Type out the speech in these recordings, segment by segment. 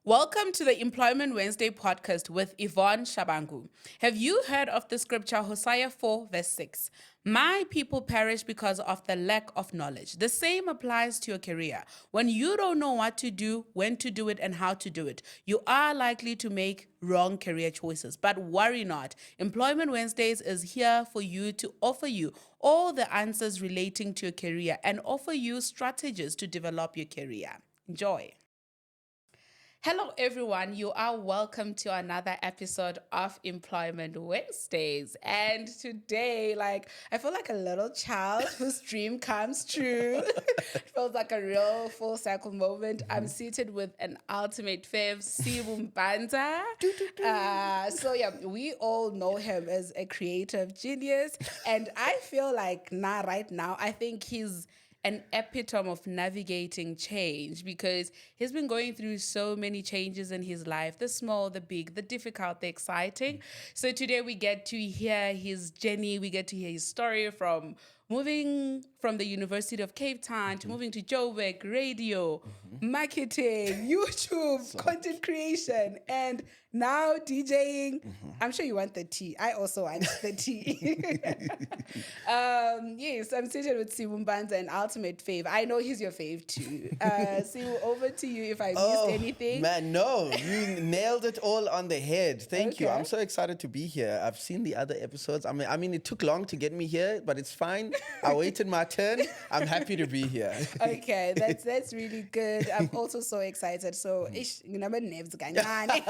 Welcome to the Employment Wednesday podcast with Yvonne Shabangu. Have you heard of the scripture Hosea 4, verse 6? My people perish because of the lack of knowledge. The same applies to your career. When you don't know what to do, when to do it, and how to do it, you are likely to make wrong career choices. But worry not. Employment Wednesdays is here for you to offer you all the answers relating to your career and offer you strategies to develop your career. Enjoy. Hello, everyone. You are welcome to another episode of Employment Wednesdays. And today, I feel like a little child whose dream comes true. It feels like a real full circle moment. I'm seated with an ultimate fave, Sibu Mpanza. We all know him as a creative genius. And I feel like right now, I think he's an epitome of navigating change because he's been going through so many changes in his life, the small, the big, the difficult, the exciting. So today we get to hear his journey, we get to hear his story from moving from the University of Cape Town to moving to Joburg, radio, marketing, YouTube, content creation, and now DJing. I'm sure you want the tea. I also want the tea. Yes, I'm sitting with Sibu Mpanza, an ultimate fave. I know he's your fave too. Sibu, over to you if I missed anything. Man, no, you nailed it all on the head. Thank you. Okay. I'm so excited to be here. I've seen the other episodes. I mean, it took long to get me here, but it's fine. I waited my turn. I'm happy to be here. Okay, that's really good. I'm also so excited. So, nginama-nerves kancane.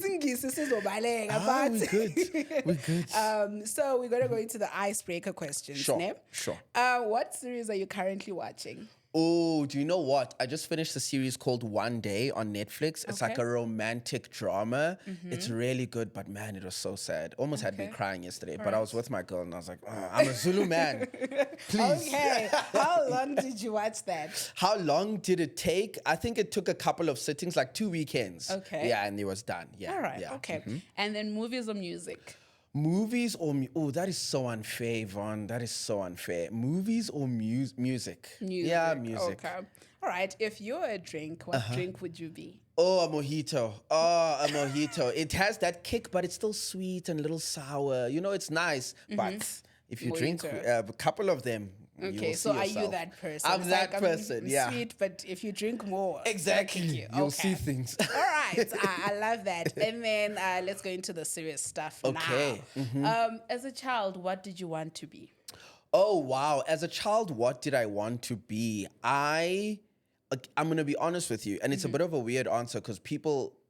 Isingisi sizobaleka, but We're good. We're good. So we're gonna go into the icebreaker questions. Sure, ne? sure. What series are you currently watching? Oh, do you know what? I just finished a series called One Day on Netflix. It's like Okay. a romantic drama. It's really good, but man, it was so sad. Almost had me Okay. crying yesterday. But I was with my girl and I was like, I'm a Zulu man. Please. Okay. How long did you watch that? How long did it take? I think it took a couple of sittings, like 2 weekends. Okay. Yeah, and it was done. Yeah. All right. Yeah. Okay. And then movies or music? Movies or that is so unfair, Yvonne. That is so unfair. Movies or music? Yeah, music. Okay. All right. If you're a drink, what drink would you be? Oh, a mojito. Oh, a mojito. It has that kick, but it's still sweet and a little sour. You know, it's nice. But if you drink Mojito. a couple of them, you Okay, will so see are you yourself. that person? I'm It's that like, person, yeah. Sweet, but if you drink more. Exactly. You'll see Okay. things. All right. I love that. And then let's go into the serious stuff Okay. now. As a child, what did you want to be? Oh, wow. As a child, what did I want to be? I'm going to be honest with you. And it's a bit of a weird answer because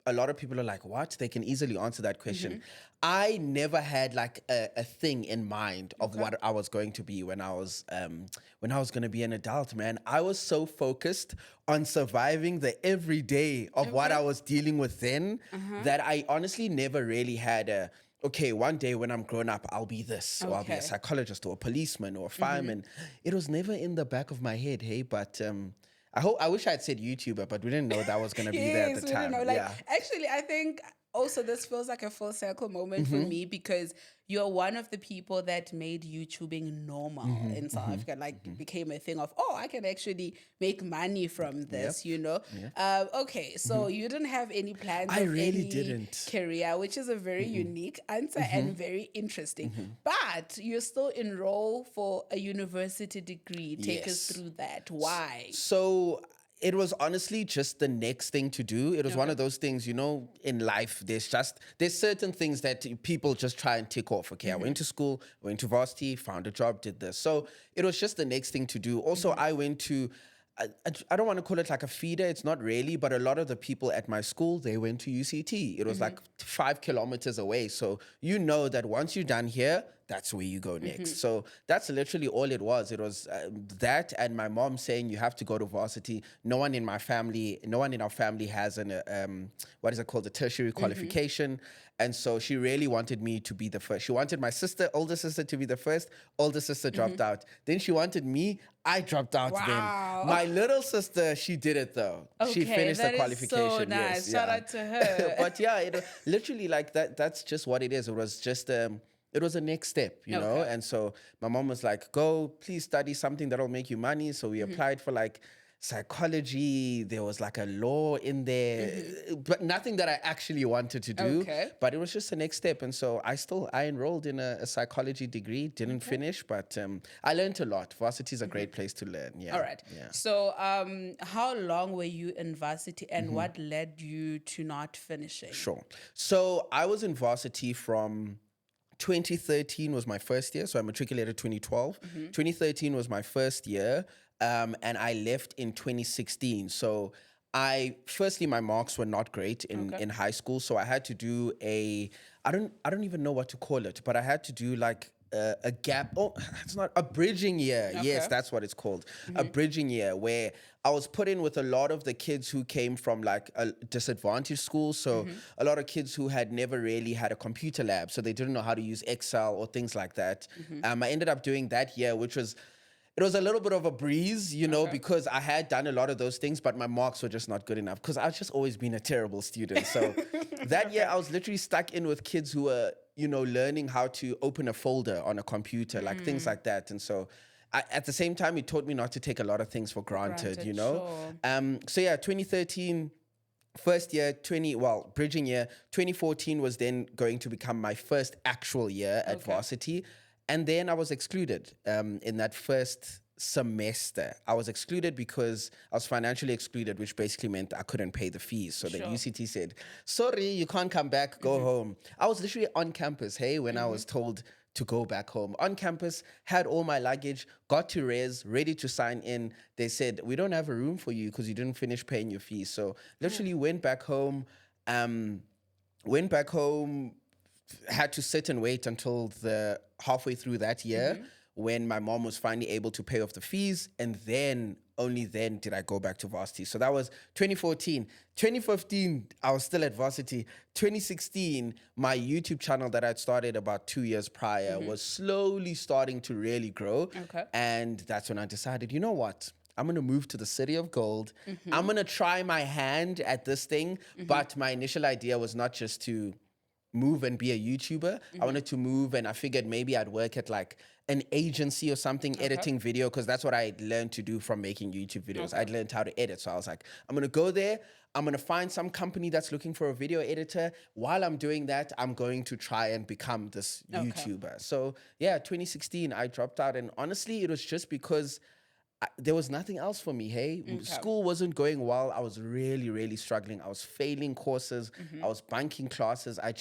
a lot of people are like, what? They can easily answer that question. I never had like a thing in mind of what I was going to be when I was going to be an adult, man. I was so focused on surviving the everyday of what I was dealing with then that I honestly never really had okay, one day when I'm grown up, I'll be this, or I'll be a Okay. psychologist or a policeman or a fireman. It was never in the back of my head, hey, but I wish I had said YouTuber, but we didn't know that was gonna be there at the we time. don't know. Yeah. Actually, I think also this feels like a full circle moment for me because you're one of the people that made YouTubing normal in South Africa. Became a thing of, I can actually make money from this, you know? Okay, so you didn't have any plans I of really any didn't. career, which is a very unique answer and very interesting. But you still enroll for a university degree. Take us Yes. through that. Why? So it was honestly just the next thing to do. It was one of those things, you know, in life, there's certain things that people just try and tick off. Okay, I went to school, went to varsity, found a job, did this. So it was just the next thing to do. Also, I went to, I don't want to call it like a feeder, it's not really, but a lot of the people at my school, they went to UCT. It was like 5 kilometers away. So you know that once you're done here, that's where you go next. So that's literally all it was. It was that and my mom saying you have to go to varsity. No one in our family has what is it called, a tertiary qualification. And so she really wanted me to be the first. She wanted my older sister to be the first. Older sister dropped out. Then she wanted me. I dropped out Wow. then. My little sister, she did it though. She Okay, finished that the is qualification. so nice. Yes, Shout yeah. out to her. But yeah, it literally like that. That's just what it is. It was just it was a next step, you know? Okay. And so my mom was like, go, please study something that'll make you money. So we applied for like psychology. There was like a law in there, but nothing that I actually wanted to do. Okay. But it was just the next step. And so I enrolled in a psychology degree, didn't finish, but I learned a lot. Varsity is a great place to learn. Yeah. All right. Yeah. So, how long were you in varsity, and what led you to not finishing? Sure. So I was in varsity from 2013 was my first year. So I matriculated 2012. 2013 was my first year. And I left in 2016. So firstly, my marks were not great in high school. So I had to do I don't even know what to call it, but I had to do like a gap. Oh, it's not a bridging year. Yes, that's what it's called. A bridging year where I was put in with a lot of the kids who came from like a disadvantaged schools. So a lot of kids who had never really had a computer lab. So they didn't know how to use Excel or things like that. I ended up doing that year, which was it was a little bit of a breeze, because I had done a lot of those things, but my marks were just not good enough because I've just always been a terrible student. So that year I was literally stuck in with kids who were, learning how to open a folder on a computer, like things like that. And so at the same time, it taught me not to take a lot of things for granted, Sure. So yeah, 2013, first year, bridging year. 2014 was then going to become my first actual year at varsity. And then I was excluded in that first semester. I was excluded because I was financially excluded, which basically meant I couldn't pay the fees. So the UCT said, sorry, you can't come back, go home. I was literally on campus, when I was told to go back home. On campus, had all my luggage, got to res, ready to sign in. They said, we don't have a room for you because you didn't finish paying your fees. So literally went back home, had to sit and wait until the halfway through that year when my mom was finally able to pay off the fees, and then only then did I go back to varsity. So that was 2014. 2015, I was still at varsity. 2016, my YouTube channel that I'd started about 2 years prior was slowly starting to really grow. Okay. And that's when I decided, you know what? I'm going to move to the city of gold. I'm going to try my hand at this thing. But my initial idea was not just to move and be a YouTuber. I wanted to move, and I figured maybe I'd work at like an agency or something, editing video, because that's what I learned to do from making YouTube videos. I'd learned how to edit. So I was like, I'm going to go there. I'm going to find some company that's looking for a video editor. While I'm doing that, I'm going to try and become this YouTuber. So yeah, 2016, I dropped out. And honestly, it was just because there was nothing else for me, School wasn't going well. I was really, really struggling. I was failing courses. I was bunking classes. I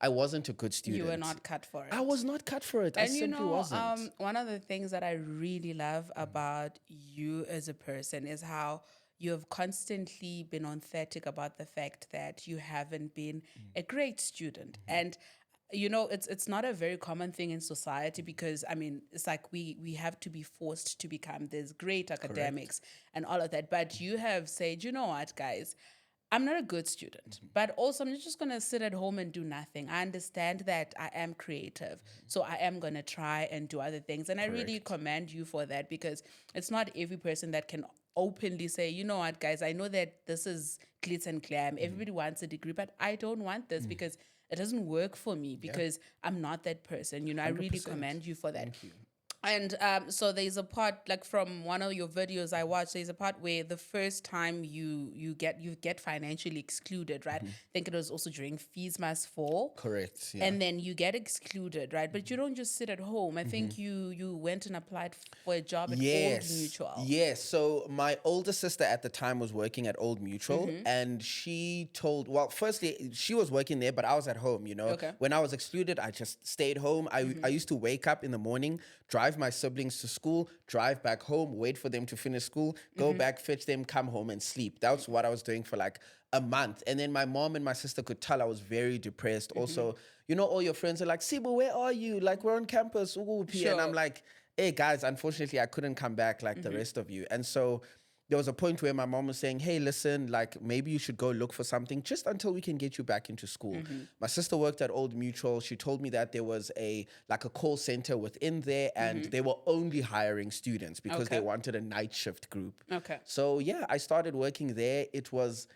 wasn't a good student. You were not cut for it. I was not cut for it. I simply wasn't. One of the things that I really love about you as a person is how you have constantly been authentic about the fact that you haven't been a great student. And it's not a very common thing in society because, it's like we have to be forced to become these great academics and all of that. But you have said, you know what, guys, I'm not a good student, but also I'm not just going to sit at home and do nothing. I understand that I am creative, so I am going to try and do other things. And I really commend you for that because it's not every person that can openly say, you know what, guys, I know that this is glitz and glam. Everybody wants a degree, but I don't want this because it doesn't work for me because I'm not that person. I really commend you for that. Thank you. And so there's a part, like from one of your videos I watched, there's a part where the first time you get financially excluded, right? I think it was also during Fees Must Fall. Correct. Yeah. And then you get excluded, right? But you don't just sit at home. I think you went and applied for a job at Old Mutual. Yes. So my older sister at the time was working at Old Mutual, and she told, firstly, she was working there, but I was at home, Okay. When I was excluded, I just stayed home. I used to wake up in the morning, drive my siblings to school, drive back home, wait for them to finish school, go back, fetch them, come home and sleep. That's what I was doing for like a month. And then my mom and my sister could tell I was very depressed. Also, all your friends are like, Sibu, where are you? Like, we're on campus. Sure. And I'm like, hey, guys, unfortunately, I couldn't come back like the rest of you. And so there was a point where my mom was saying, hey, listen, like maybe you should go look for something just until we can get you back into school. My sister worked at Old Mutual. She told me that there was a call center within there and they were only hiring students because they wanted a night shift group. Okay. So yeah, I started working there. It was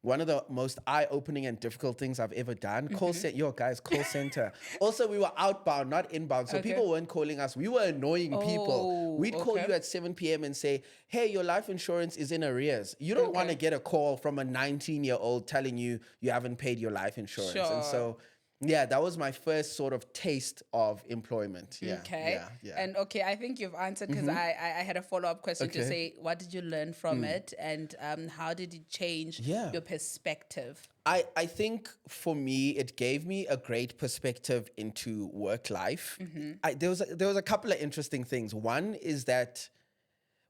one of the most eye-opening and difficult things I've ever done. Call center, yo guys, call center. Also, we were outbound, not inbound, so Okay. people weren't calling us. We were annoying people. Oh, We'd call okay. you at 7 p.m. and say, "Hey, your life insurance is in arrears." You don't want to Okay. get a call from a 19-year-old telling you you haven't paid your life insurance, and Sure. so. Yeah, that was my first sort of taste of employment. Yeah, Okay. yeah. And okay, I think you've answered because I had a follow-up question to Okay. say, what did you learn from it, and how did it change Yeah. your perspective? I think for me, it gave me a great perspective into work life. There was a couple of interesting things. One is that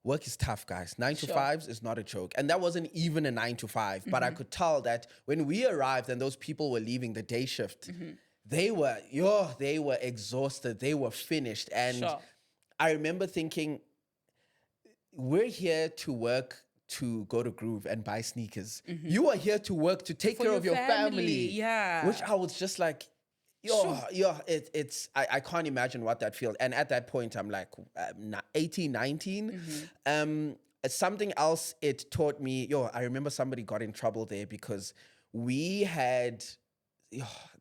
work is tough, guys. Nine to Sure. fives is not a joke. And that wasn't even a 9 to 5, but I could tell that when we arrived and those people were leaving the day shift, they were exhausted. They were finished. And Sure. I remember thinking, we're here to work to go to Groove and buy sneakers. You are here to work to take For care your of your family. family, yeah. Which I was just like, I can't imagine what that feels. And at that point, I'm like 18, 19. Something else it taught me, I remember somebody got in trouble there because we had,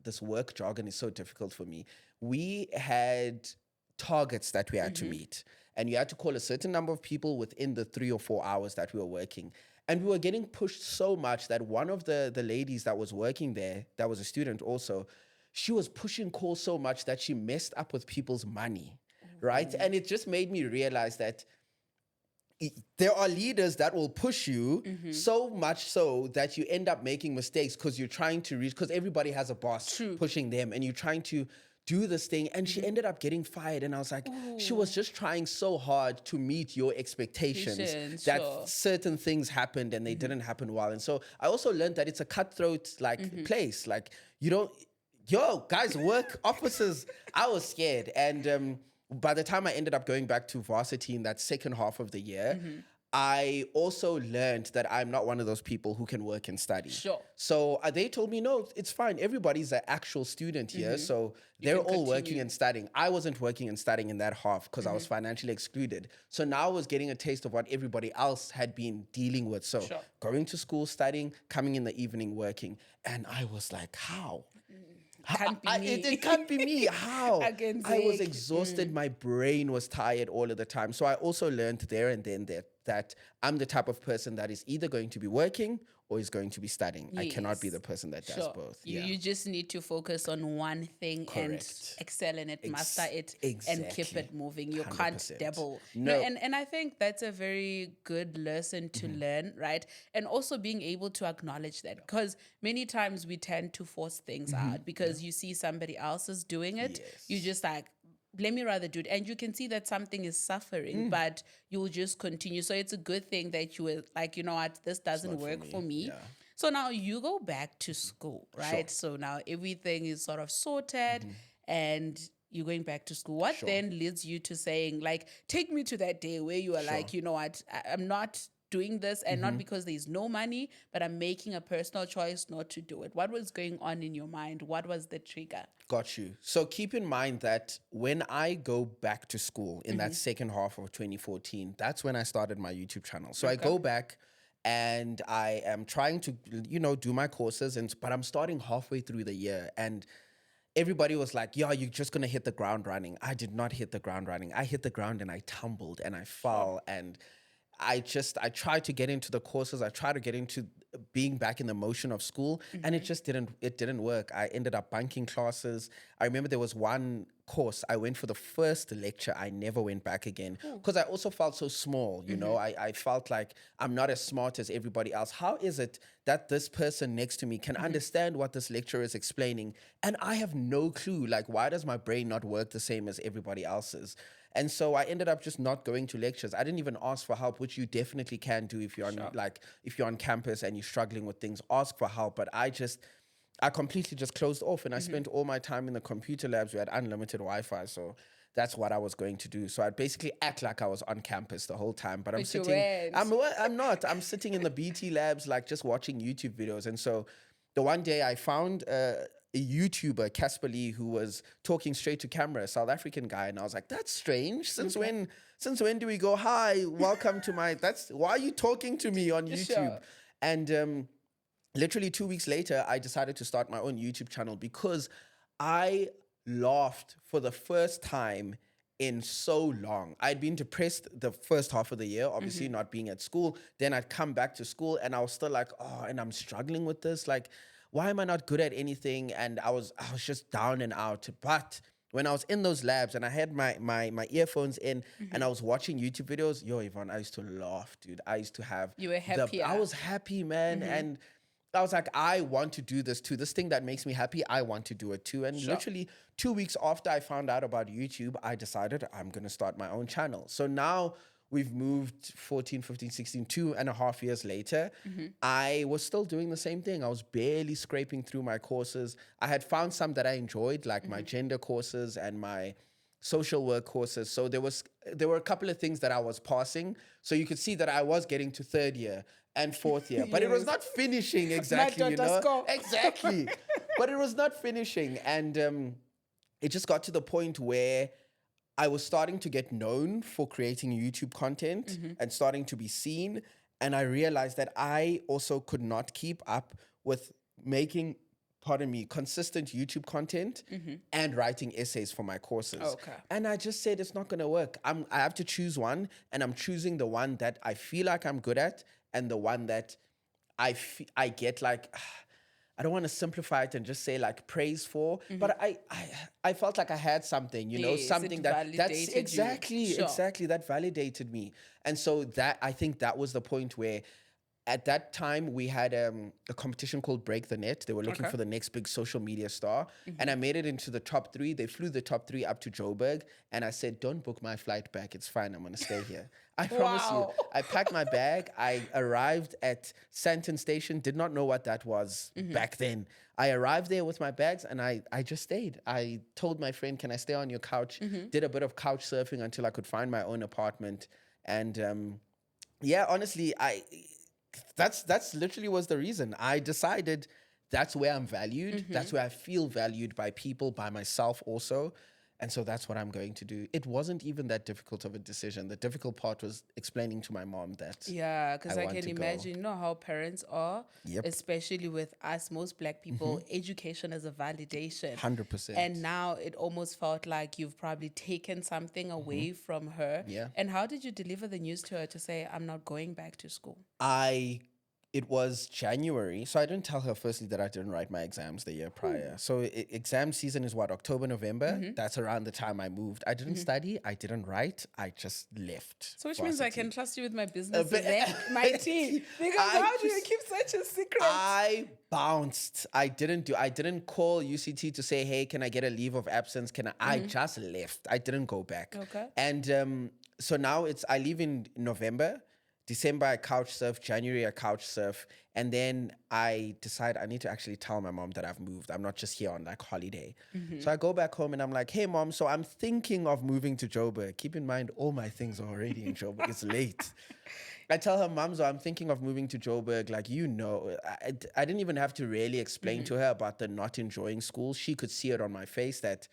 this work jargon is so difficult for me. We had targets that we had to meet. And you had to call a certain number of people within the 3 or 4 hours that we were working. And we were getting pushed so much that one of the ladies that was working there, that was a student also, she was pushing calls so much that she messed up with people's money, right? And it just made me realize that there are leaders that will push you so much so that you end up making mistakes because you're trying to reach, because everybody has a boss pushing them and you're trying to do this thing. And she ended up getting fired. And I was like, she was just trying so hard to meet your expectations that certain things happened and they didn't happen well. And so I also learned that it's a cutthroat place. Like you don't, guys, work officers. I was scared. And by the time I ended up going back to varsity in that second half of the year, I also learned that I'm not one of those people who can work and study. Sure. So they told me, no, it's fine. Everybody's an actual student here. So they're all working and studying. I wasn't working and studying in that half because I was financially excluded. So now I was getting a taste of what everybody else had been dealing with. So going to school, studying, coming in the evening, working. And I was like, how? Can't be me. It can't be me. How? Against I was Zeke. exhausted. My brain was tired all of the time. So I also learned there and then that I'm the type of person that is either going to be working or is going to be studying. I cannot be the person that does both. You just need to focus on one thing and excel in it, master it, and keep it moving. You can't 100%. dabble. No. And I think that's a very good lesson to learn, right? And also being able to acknowledge that, because many times we tend to force things out because you see somebody else is doing it. You just like, let me rather do it. And you can see that something is suffering, but you'll just continue. So it's a good thing that you were like, you know what, this doesn't work for me. Yeah. So now you go back to school, right? So now everything is sort of sorted and you're going back to school. What then leads you to saying, like, take me to that day where you are like, you know what, I'm not doing this, and not because there's no money, but I'm making a personal choice not to do it. What was going on in your mind? What was the trigger? Got you. So keep in mind that when I go back to school in that second half of 2014, that's when I started my YouTube channel. So I go back and I am trying to, do my courses, but I'm starting halfway through the year, and everybody was like, you're just going to hit the ground running. I did not hit the ground running. I hit the ground and I tumbled and I fell and I tried to get into the courses. I tried to get into being back in the motion of school, and it just didn't work. I ended up bunking classes. I remember there was one course I went for the first lecture. I never went back again because I also felt so small. I felt like I'm not as smart as everybody else. How is it that this person next to me can understand what this lecturer is explaining, and I have no clue? Like, why does my brain not work the same as everybody else's? And so I ended up just not going to lectures. I didn't even ask for help, which you definitely can do if you're if you're on campus and you're struggling with things, ask for help. But I completely just closed off, and I spent all my time in the computer labs. We had unlimited Wi-Fi, so that's what I was going to do. So I'd basically act like I was on campus the whole time, but I'm sitting. I'm not. I'm sitting in the BT labs, like just watching YouTube videos. And so the one day I found a YouTuber, Casper Lee, who was talking straight to camera, a South African guy, and I was like, "That's strange. Since when do we go? Hi, welcome to my. Why are you talking to me on YouTube?" And literally 2 weeks later, I decided to start my own YouTube channel because I laughed for the first time in so long. I'd been depressed the first half of the year, obviously not being at school. Then I'd come back to school and I was still like, oh, and I'm struggling with this. Like, why am I not good at anything? And I was just down and out. But when I was in those labs and I had my earphones in and I was watching YouTube videos, yo, Yvonne, I used to laugh, dude. I used to have You were happier. I was happy, man. And I was like, I want to do this too. This thing that makes me happy, I want to do it too. And literally 2 weeks after I found out about YouTube, I decided I'm going to start my own channel. So now we've moved 14, 15, 16, 2.5 years later. I was still doing the same thing. I was barely scraping through my courses. I had found some that I enjoyed, like my gender courses and my social work courses. So there were a couple of things that I was passing. So you could see that I was getting to third year and fourth year, but it was not finishing exactly, you know? score. Exactly. But it was not finishing. And it just got to the point where I was starting to get known for creating YouTube content and starting to be seen. And I realized that I also could not keep up with making, pardon me, consistent YouTube content and writing essays for my courses. Okay. And I just said, it's not going to work. I have to choose one, and I'm choosing the one that I feel like I'm good at and the one that I get like, I don't want to simplify it and just say like praise for, but I felt like I had something, you know, Yes, something it that's validated you. Sure. exactly that validated me. And so I think that was the point where at that time we had a competition called Break the Net. They were looking for the next big social media star, and I made it into the top 3. They flew the top 3 up to Joburg, and I said, don't book my flight back, it's fine, I'm gonna stay here. I promise you. Wow. I packed my bag, I arrived at Santon Station, did not know what that was back then. I arrived there with my bags and I just stayed. I told my friend, can I stay on your couch? Did a bit of couch surfing until I could find my own apartment. And yeah, honestly, that's literally was the reason. I decided that's where I'm valued. That's where I feel valued by people, by myself also. And so that's what I'm going to do. It wasn't even that difficult of a decision. The difficult part was explaining to my mom that Yeah, because I want can to go. imagine, you know how parents are, Yep. especially with us, most Black people, education is a validation. 100%. And now it almost felt like you've probably taken something away from her. Yeah. And how did you deliver the news to her to say, I'm not going back to school? It was January. So I didn't tell her firstly that I didn't write my exams the year prior. So exam season is what, October, November? That's around the time I moved. I didn't study. I didn't write. I just left. So which means I varsity. can trust you with my business but- and my team. Because how do you keep such a secret? I bounced. I didn't call UCT to say, hey, can I get a leave of absence? I just left. I didn't go back. Okay. And so now I leave in November. December, I couch surf. January, I couch surf. And then I decide I need to actually tell my mom that I've moved. I'm not just here on like holiday. So I go back home and I'm like, hey, mom, so I'm thinking of moving to Joburg. Keep in mind, all my things are already in Joburg. It's late. I tell her, mom, so I'm thinking of moving to Joburg. Like, you know, I didn't even have to really explain to her about the not enjoying school. She could see it on my face that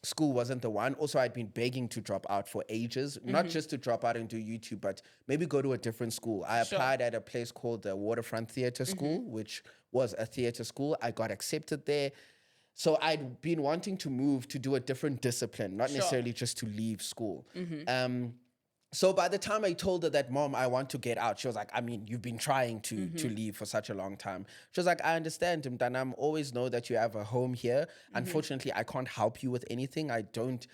school wasn't the one. Also, I'd been begging to drop out for ages, not just to drop out and do YouTube, but maybe go to a different school. I applied at a place called the Waterfront Theatre School, which was a theatre school. I got accepted there. So I'd been wanting to move to do a different discipline, not necessarily just to leave school. So by the time I told her that, mom, I want to get out, she was like, I mean, you've been trying to leave for such a long time. She was like, I understand, Mdanam, always know that you have a home here. Unfortunately, I can't help you with anything. I don't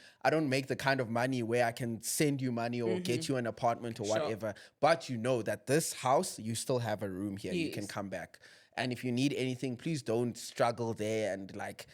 make the kind of money where I can send you money or get you an apartment or whatever. But you know that this house, you still have a room here. You can come back. And if you need anything, please don't struggle there and like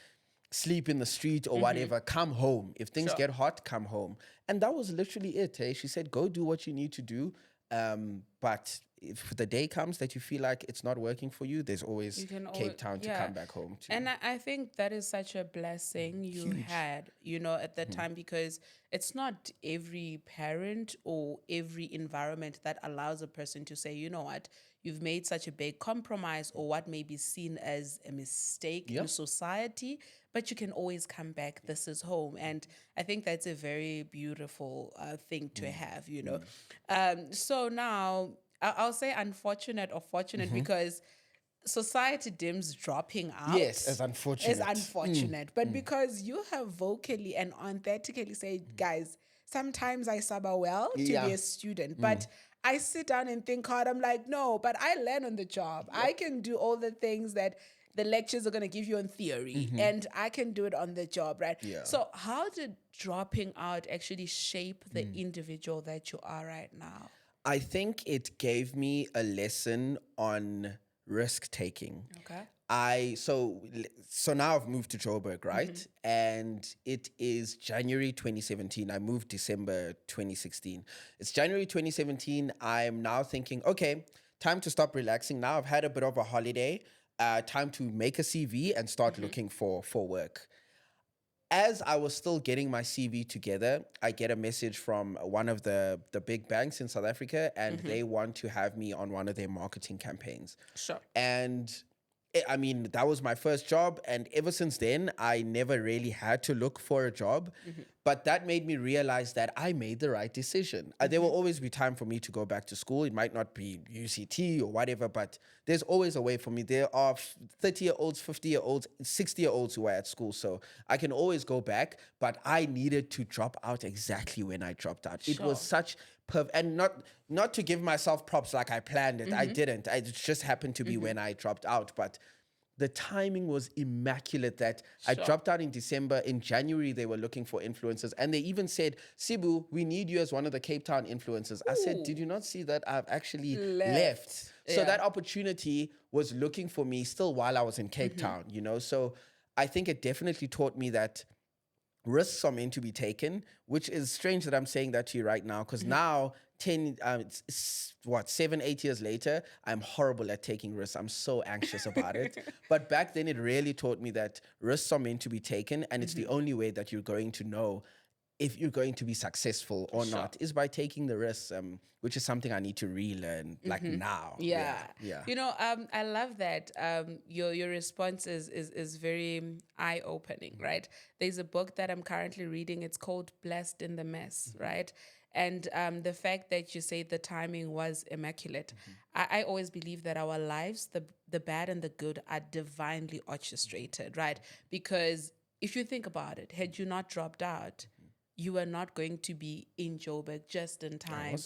sleep in the street or whatever. Come home. If things get hot, come home. And that was literally it. Hey? She said, go do what you need to do. But if the day comes that you feel like it's not working for you, there's always Cape Town to come back home to. And I think that is such a blessing you had, you know, at that time, because it's not every parent or every environment that allows a person to say, you know what, you've made such a big compromise or what may be seen as a mistake in society, but you can always come back. This is home. And I think that's a very beautiful thing to have, you know. So now I'll say unfortunate or fortunate because society deems dropping out Yes, as unfortunate. is unfortunate. But because you have vocally and authentically said, guys, sometimes I suffer well to be Yeah. a student, but I sit down and think hard. I'm like, no, but I learn on the job. I can do all the things that the lectures are going to give you in theory, and I can do it on the job, right? Yeah. So how did dropping out actually shape the individual that you are right now? I think it gave me a lesson on risk taking. Okay. So now I've moved to Joburg, right? And it is January 2017. I moved December 2016. It's January 2017. I'm now thinking, okay, time to stop relaxing. Now I've had a bit of a holiday. Time to make a CV and start looking for work. As I was still getting my CV together, I get a message from one of the big banks in South Africa, and they want to have me on one of their marketing campaigns. Sure. And I mean, that was my first job. And ever since then, I never really had to look for a job. But that made me realize that I made the right decision. There will always be time for me to go back to school. It might not be UCT or whatever, but there's always a way for me. There are 30-year-olds, 50-year-olds, 60-year-olds who are at school. So I can always go back. But I needed to drop out exactly when I dropped out. It was such and not to give myself props like I planned it. I didn't. It just happened to be when I dropped out. But the timing was immaculate that I dropped out in December. In January, they were looking for influencers. And they even said, Sibu, we need you as one of the Cape Town influencers. I said, did you not see that I've actually left? So that opportunity was looking for me still while I was in Cape Town, you know? So I think it definitely taught me that risks are meant to be taken, which is strange that I'm saying that to you right now, because now 7-8 years later, I'm horrible at taking risks. I'm so anxious about it. But back then, it really taught me that risks are meant to be taken, and it's the only way that you're going to know if you're going to be successful or not is by taking the risks, which is something I need to relearn like now. Yeah. Yeah. You know, I love that. Your response is very eye opening, right? There's a book that I'm currently reading. It's called Blessed in the Mess, right? And the fact that you say the timing was immaculate, I always believe that our lives, the bad and the good, are divinely orchestrated, right? Because if you think about it, had you not dropped out, you were not going to be in Joburg just in time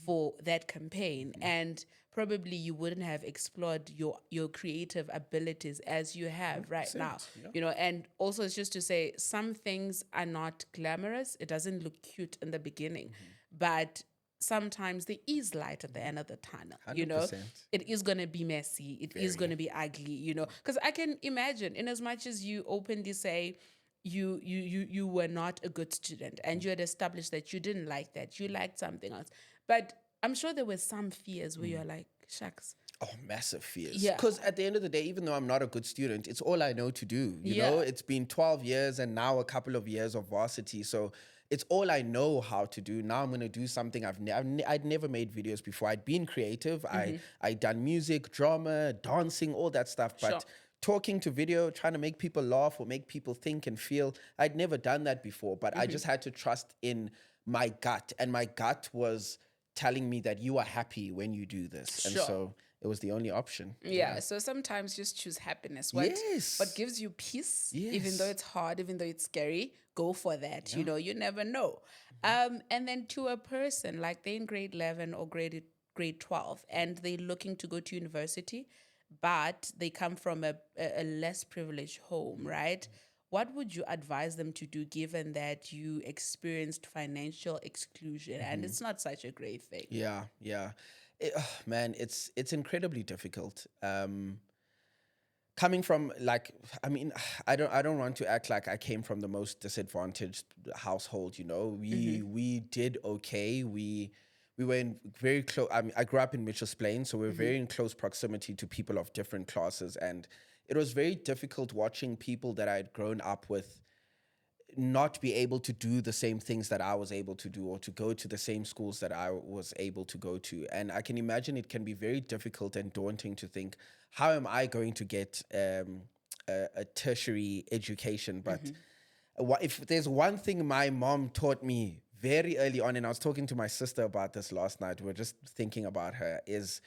for that campaign. And probably you wouldn't have explored your creative abilities as you have right now. You know, and also it's just to say some things are not glamorous. It doesn't look cute in the beginning, but sometimes there is light at the end of the tunnel. You know, 100%. it is going to be messy. It is going to be ugly, you know, because I can imagine, in as much as you openly say, you were not a good student and you had established that you didn't like that, you liked something else, but I'm sure there were some fears where you're like, shucks. Oh, massive fears. Yeah. Because at the end of the day, even though I'm not a good student, it's all I know to do. You Yeah. know, it's been 12 years and now a couple of years of varsity. So it's all I know how to do. Now I'm going to do something I'd never made videos before. I'd been creative. I'd done music, drama, dancing, all that stuff. But Sure. talking to video, trying to make people laugh or make people think and feel, I'd never done that before. But I just had to trust in my gut. And my gut was telling me that you are happy when you do this. And Sure. so it was the only option. Yeah, so sometimes just choose happiness. Yes. What gives you peace, even Yes. though it's hard, even though it's scary, go for that. You know, you never know. And then to a person, like they're in grade 11 or grade 12, and they're looking to go to university, but they come from a less privileged home, right? What would you advise them to do, given that you experienced financial exclusion and it's not such a great thing? Yeah, yeah. Man, it's incredibly difficult. Coming from like, I mean, I don't want to act like I came from the most disadvantaged household. You know, we did okay. We were in very close. I mean, I grew up in Mitchell's Plain, so we're very in close proximity to people of different classes, and it was very difficult watching people that I had grown up with not be able to do the same things that I was able to do, or to go to the same schools that I was able to go to. And I can imagine it can be very difficult and daunting to think, how am I going to get a tertiary education? But if there's one thing my mom taught me very early on, and I was talking to my sister about this last night, we were just thinking about her, is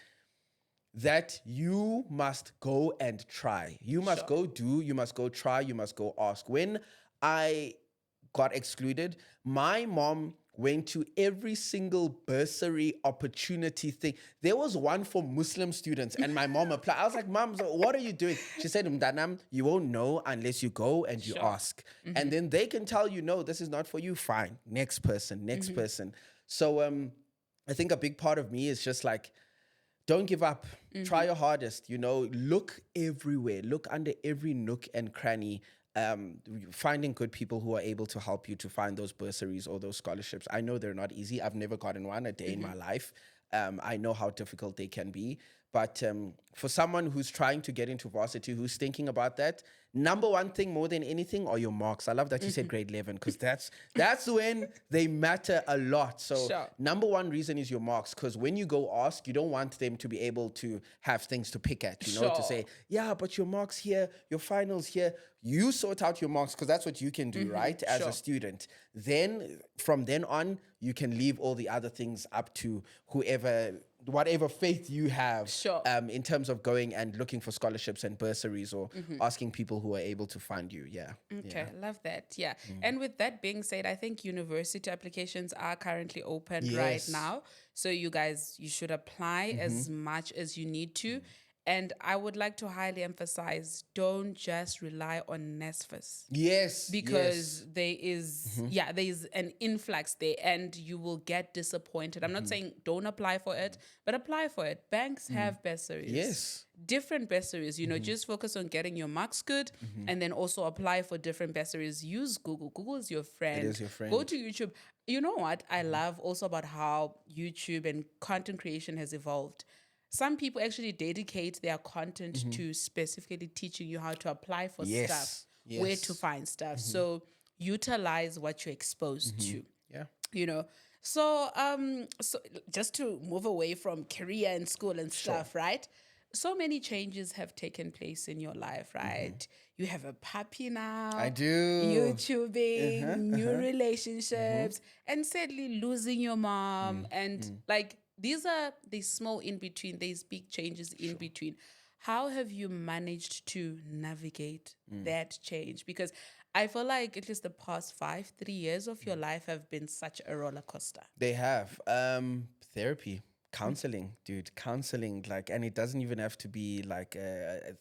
that you must go and try. You must Sure. go do, you must go try, you must go ask. When I got excluded, my mom went to every single bursary opportunity thing. There was one for Muslim students, and my mom applied. I was like, Mom, so what are you doing? She said, Mdanam, you won't know unless you go and you Sure. ask. And then they can tell you, no, this is not for you. Fine. Next person, next person. So I think a big part of me is just like, don't give up. Try your hardest. Look everywhere. Look under every nook and cranny. Finding good people who are able to help you to find those bursaries or those scholarships. I know they're not easy. I've never gotten one a day in my life. I know how difficult they can be. But for someone who's trying to get into varsity, who's thinking about that, number one thing more than anything are your marks. I love that you said grade 11 because that's when they matter a lot. So Sure. number one reason is your marks, because when you go ask, you don't want them to be able to have things to pick at, to Sure. say, yeah, but your marks here, your finals here. You sort out your marks because that's what you can do, right? As Sure. a student. Then from then on, you can leave all the other things up to whatever faith you have Sure. in terms of going and looking for scholarships and bursaries or asking people who are able to fund you. Yeah. Okay, love that. Yeah. And with that being said, I think university applications are currently open right Yes. now. So you should apply as much as you need to. And I would like to highly emphasize, don't just rely on NSFAS. Yes. Because there is an influx there and you will get disappointed. I'm not saying don't apply for it, but apply for it. Banks have bursaries. Yes. Different bursaries, just focus on getting your marks good and then also apply for different bursaries. Use Google. Google is your friend. It is your friend. Go to YouTube. You know what I love also about how YouTube and content creation has evolved? Some people actually dedicate their content to specifically teaching you how to apply for Yes. stuff, where to find stuff. So utilize what you're exposed to. Yeah. So just to move away from career and school and stuff, right? So many changes have taken place in your life, right? You have a puppy now. I do. YouTubing, new relationships, and sadly losing your mom. And like these are the small in between, these big changes in between. How have you managed to navigate that change? Because I feel like at least the past 3 years of your life have been such a roller coaster. They have. Therapy, counseling, dude, counseling. And it doesn't even have to be like a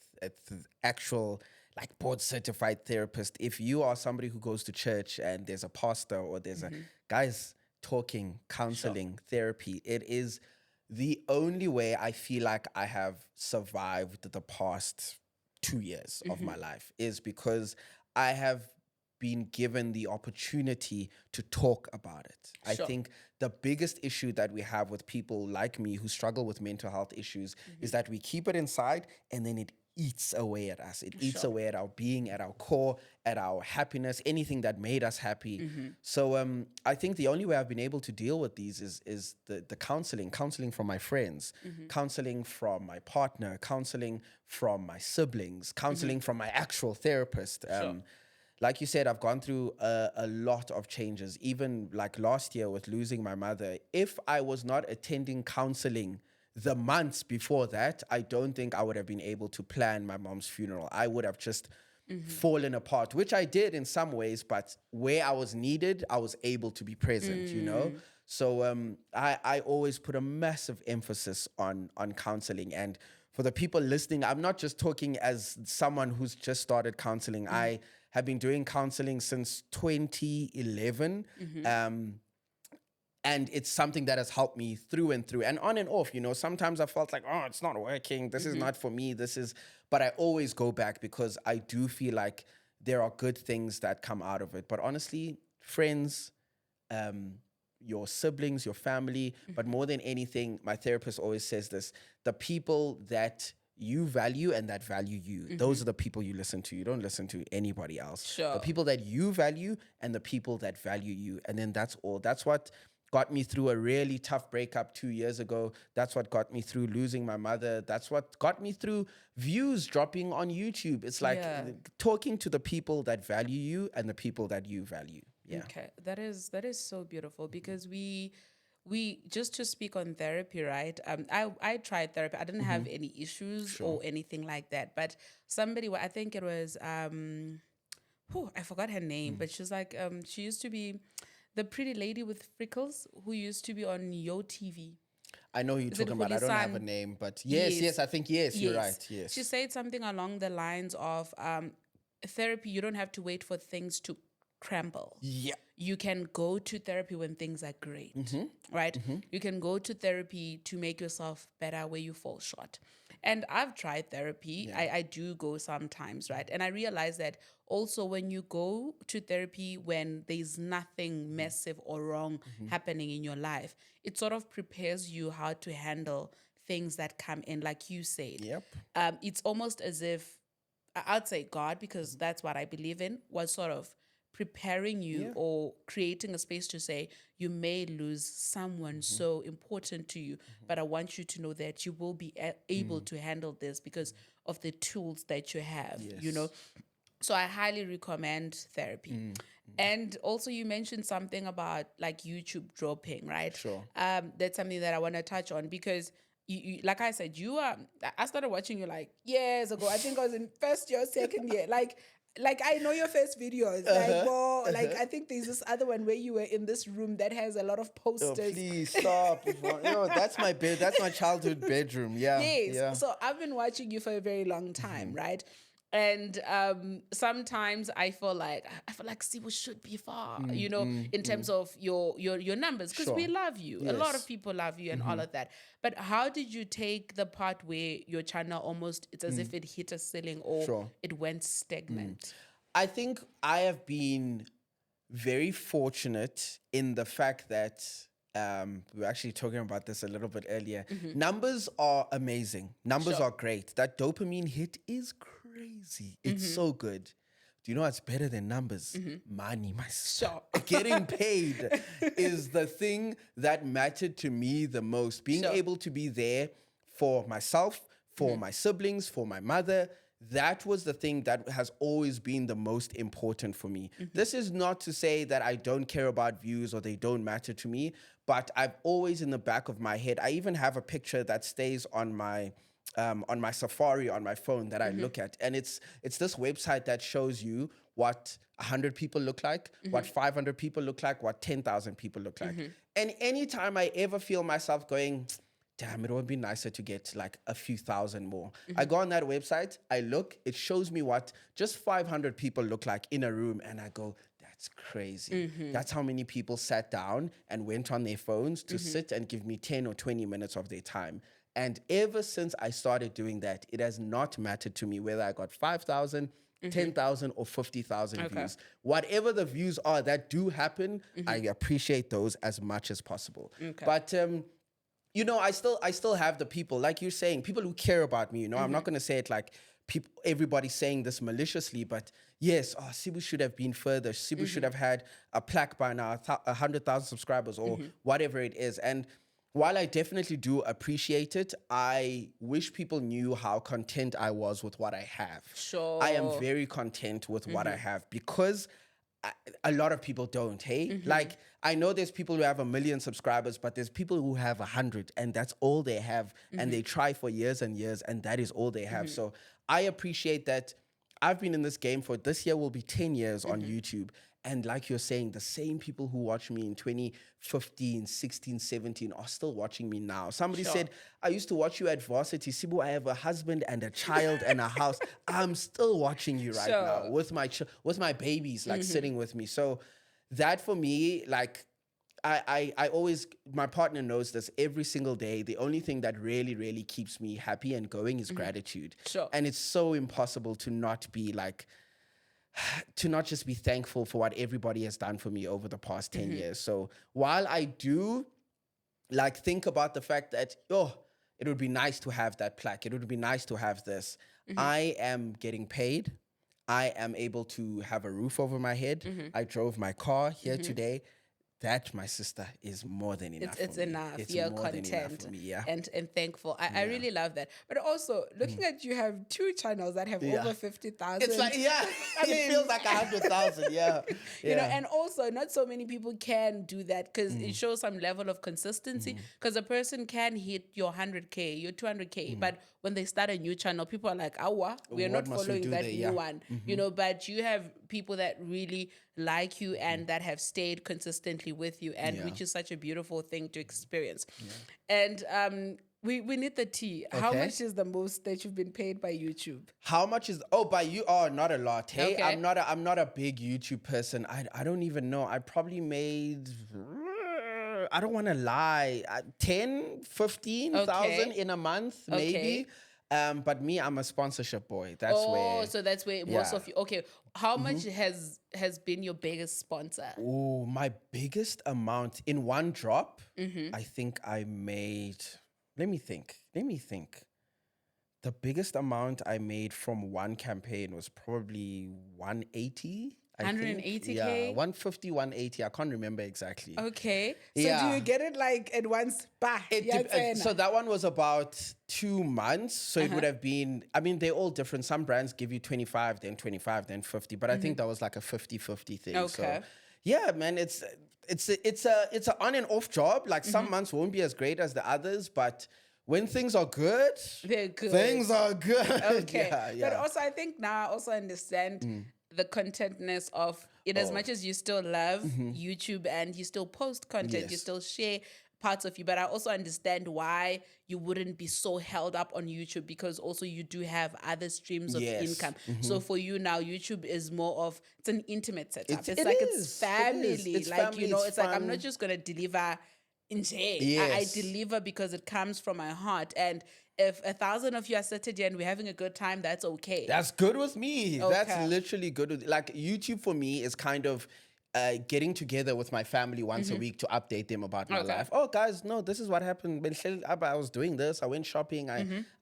actual like board certified therapist. If you are somebody who goes to church and there's a pastor or there's a guys talking, counseling, therapy, it is the only way I feel like I have survived the past 2 years of my life, is because I have been given the opportunity to talk about it. I think the biggest issue that we have with people like me who struggle with mental health issues is that we keep it inside and then it eats away at us. It eats away at our being, at our core, at our happiness, anything that made us happy. So I think the only way I've been able to deal with these is the counseling from my friends, counseling from my partner, counseling from my siblings, counseling from my actual therapist. Like you said, I've gone through a lot of changes, even like last year with losing my mother. If I was not attending counseling the months before that, I don't think I would have been able to plan my mom's funeral. I would have just fallen apart, which I did in some ways, but where I was needed, I was able to be present. So I always put a massive emphasis on counseling. And for the people listening, I'm not just talking as someone who's just started counseling. I have been doing counseling since 2011. And it's something that has helped me through and through and on and off. Sometimes I felt like, oh, it's not working. This is not for me. But I always go back because I do feel like there are good things that come out of it. But honestly, friends, your siblings, your family, but more than anything, my therapist always says this: the people that you value and that value you, those are the people you listen to. You don't listen to anybody else. The people that you value and the people that value you. And then that's all. That's what got me through a really tough breakup 2 years ago. That's what got me through losing my mother. That's what got me through views dropping on YouTube. It's like talking to the people that value you and the people that you value. Yeah. Okay, that is so beautiful because we we just to speak on therapy, right? I tried therapy. I didn't have any issues or anything like that. But somebody, I think it was I forgot her name, but she's like she used to be the pretty lady with freckles who used to be on Yo TV. I know who you're Is it talking about. I don't have a Hulisan? name, but Yes. yes, I think yes, you're Yes. right. Yes. She said something along the lines of therapy, you don't have to wait for things to crumble. Yeah. You can go to therapy when things are great, right? You can go to therapy to make yourself better where you fall short. And I've tried therapy. I do go sometimes, right? And I realize that also when you go to therapy when there's nothing massive or wrong happening in your life, it sort of prepares you how to handle things that come in, like you said. Yep. It's almost as if I'd say God, because that's what I believe in, was sort of preparing you or creating a space to say you may lose someone so important to you, but I want you to know that you will be able to handle this because of the tools that you have, you know. So I highly recommend therapy. And also you mentioned something about like YouTube dropping, right? Sure. That's something that I want to touch on because you, like I said, I started watching you like years ago. I think I was in first year, second year. Like I know your first videos. Like I think there's this other one where you were in this room that has a lot of Oh, posters. please stop. That's my bed. That's my childhood bedroom. Yeah. Yes. Yeah. So I've been watching you for a very long time, right? And sometimes I feel like Sibu should be far, you know, in terms of your numbers, because we Sure. love you. A lot Yes. of people love you and all of that. But how did you take the part where your channel almost it's as if it hit a ceiling or Sure. it went stagnant? I think I have been very fortunate in the fact that we were actually talking about this a little bit earlier. Numbers are amazing. Numbers Sure. are great. That dopamine hit is crazy. It's so good. Do you know what's better than numbers? Money, my sister. Sure. Getting paid is the thing that mattered to me the most. Being Sure. able to be there for myself, for my siblings, for my mother. That was the thing that has always been the most important for me. This is not to say that I don't care about views or they don't matter to me, but I've always in the back of my head, I even have a picture that stays on my Safari on my phone that I look at, and it's this website that shows you what 100 people look like, what 500 people look like, what 10,000 people look like. And anytime I ever feel myself going, damn, it would be nicer to get like a few thousand more. I go on that website, I look, it shows me what just 500 people look like in a room, and I go, that's crazy. That's how many people sat down and went on their phones to sit and give me 10 or 20 minutes of their time. And ever since I started doing that, it has not mattered to me whether I got 5,000, 10,000 or 50,000 views. Whatever the views are that do happen, I appreciate those as much as possible. But you know, I still have the people, like you're saying, people who care about me. You know, I'm not going to say it like everybody saying this maliciously, but yes, Sibu should have been further. Sibu should have had a plaque by now, 100,000 subscribers or whatever it is. And while I definitely do appreciate it, I wish people knew how content I was with what I have. Sure. I am very content with what I have because a lot of people don't, hey? Like, I know there's people who have 1 million subscribers, but there's people who have 100 and that's all they have. And they try for years and years and that is all they have. So I appreciate that. I've been in this game for this year will be 10 years on YouTube. And like you're saying, the same people who watched me in 2015, 16, 17 are still watching me now. Somebody said, I used to watch you at varsity. Sibu, I have a husband and a child and a house. I'm still watching you right now with my babies like sitting with me. So that for me, like I always, my partner knows this every single day. The only thing that really, really keeps me happy and going is gratitude. Sure. And it's so impossible to not be like, to not just be thankful for what everybody has done for me over the past 10 years. So while I do like think about the fact that, it would be nice to have that plaque. It would be nice to have this. I am getting paid. I am able to have a roof over my head. I drove my car here today. that, my sister, is more than enough. It's for me. enough. It's You're more than enough content for me. Yeah. and thankful. I really love that. But also looking at you have 2 channels that have over 50,000. It's like, yeah, it feels like 100,000. Yeah. You know, and also not so many people can do that because it shows some level of consistency. Because a person can hit your 100K, your 200K, but when they start a new channel, people are like, "Awa, we are What not must we following do that there?" new Yeah. one." You know, but you have people that really like you and that have stayed consistently with you, and which is such a beautiful thing to experience. And we need the tea. How Okay. much is the most that you've been paid by YouTube? How much is by you? Oh, not a lot. Hey, Okay. I'm not a big YouTube person. I don't even know. I probably made, I don't want to lie, 10, 15,000 Okay. in a month, maybe. But me, I'm a sponsorship boy. That's where. So that's where most of you. Okay, how much has been your biggest sponsor? Oh, my biggest amount in one drop, I think I made, let me think. The biggest amount I made from one campaign was probably 180. I think. 180K? Yeah, 150, 180. I can't remember exactly. Okay. So do Yeah. you get it like at once? Bah, So that one was about 2 months. So it would have been, I mean, they're all different. Some brands give you 25, then 25, then 50. But I think that was like a 50-50 thing. Okay. So yeah, man, it's an on and off job. Like some months won't be as great as the others, but when things are good, They're good. things are good. Okay. Yeah. But also, I think now I also understand the contentness of it as much as you still love YouTube and you still post content, you Yes. still share parts of you. But I also understand why you wouldn't be so held up on YouTube because also you do have other streams of Yes. income. So for you now, YouTube is more of, it's an intimate setup. It It's is. like It it's is. family. It's like, family, you know, it's it's like I'm fun. not just going to deliver in jail. I Yes. deliver because it comes from my heart. And if 1,000 of you are sitting here and we're having a good time, that's okay. That's good with me. That's Okay. literally good with, like, YouTube for me is kind of getting together with my family once a week to update them about my Okay. life. Oh, guys, no, this is what happened. I was doing this. I went shopping.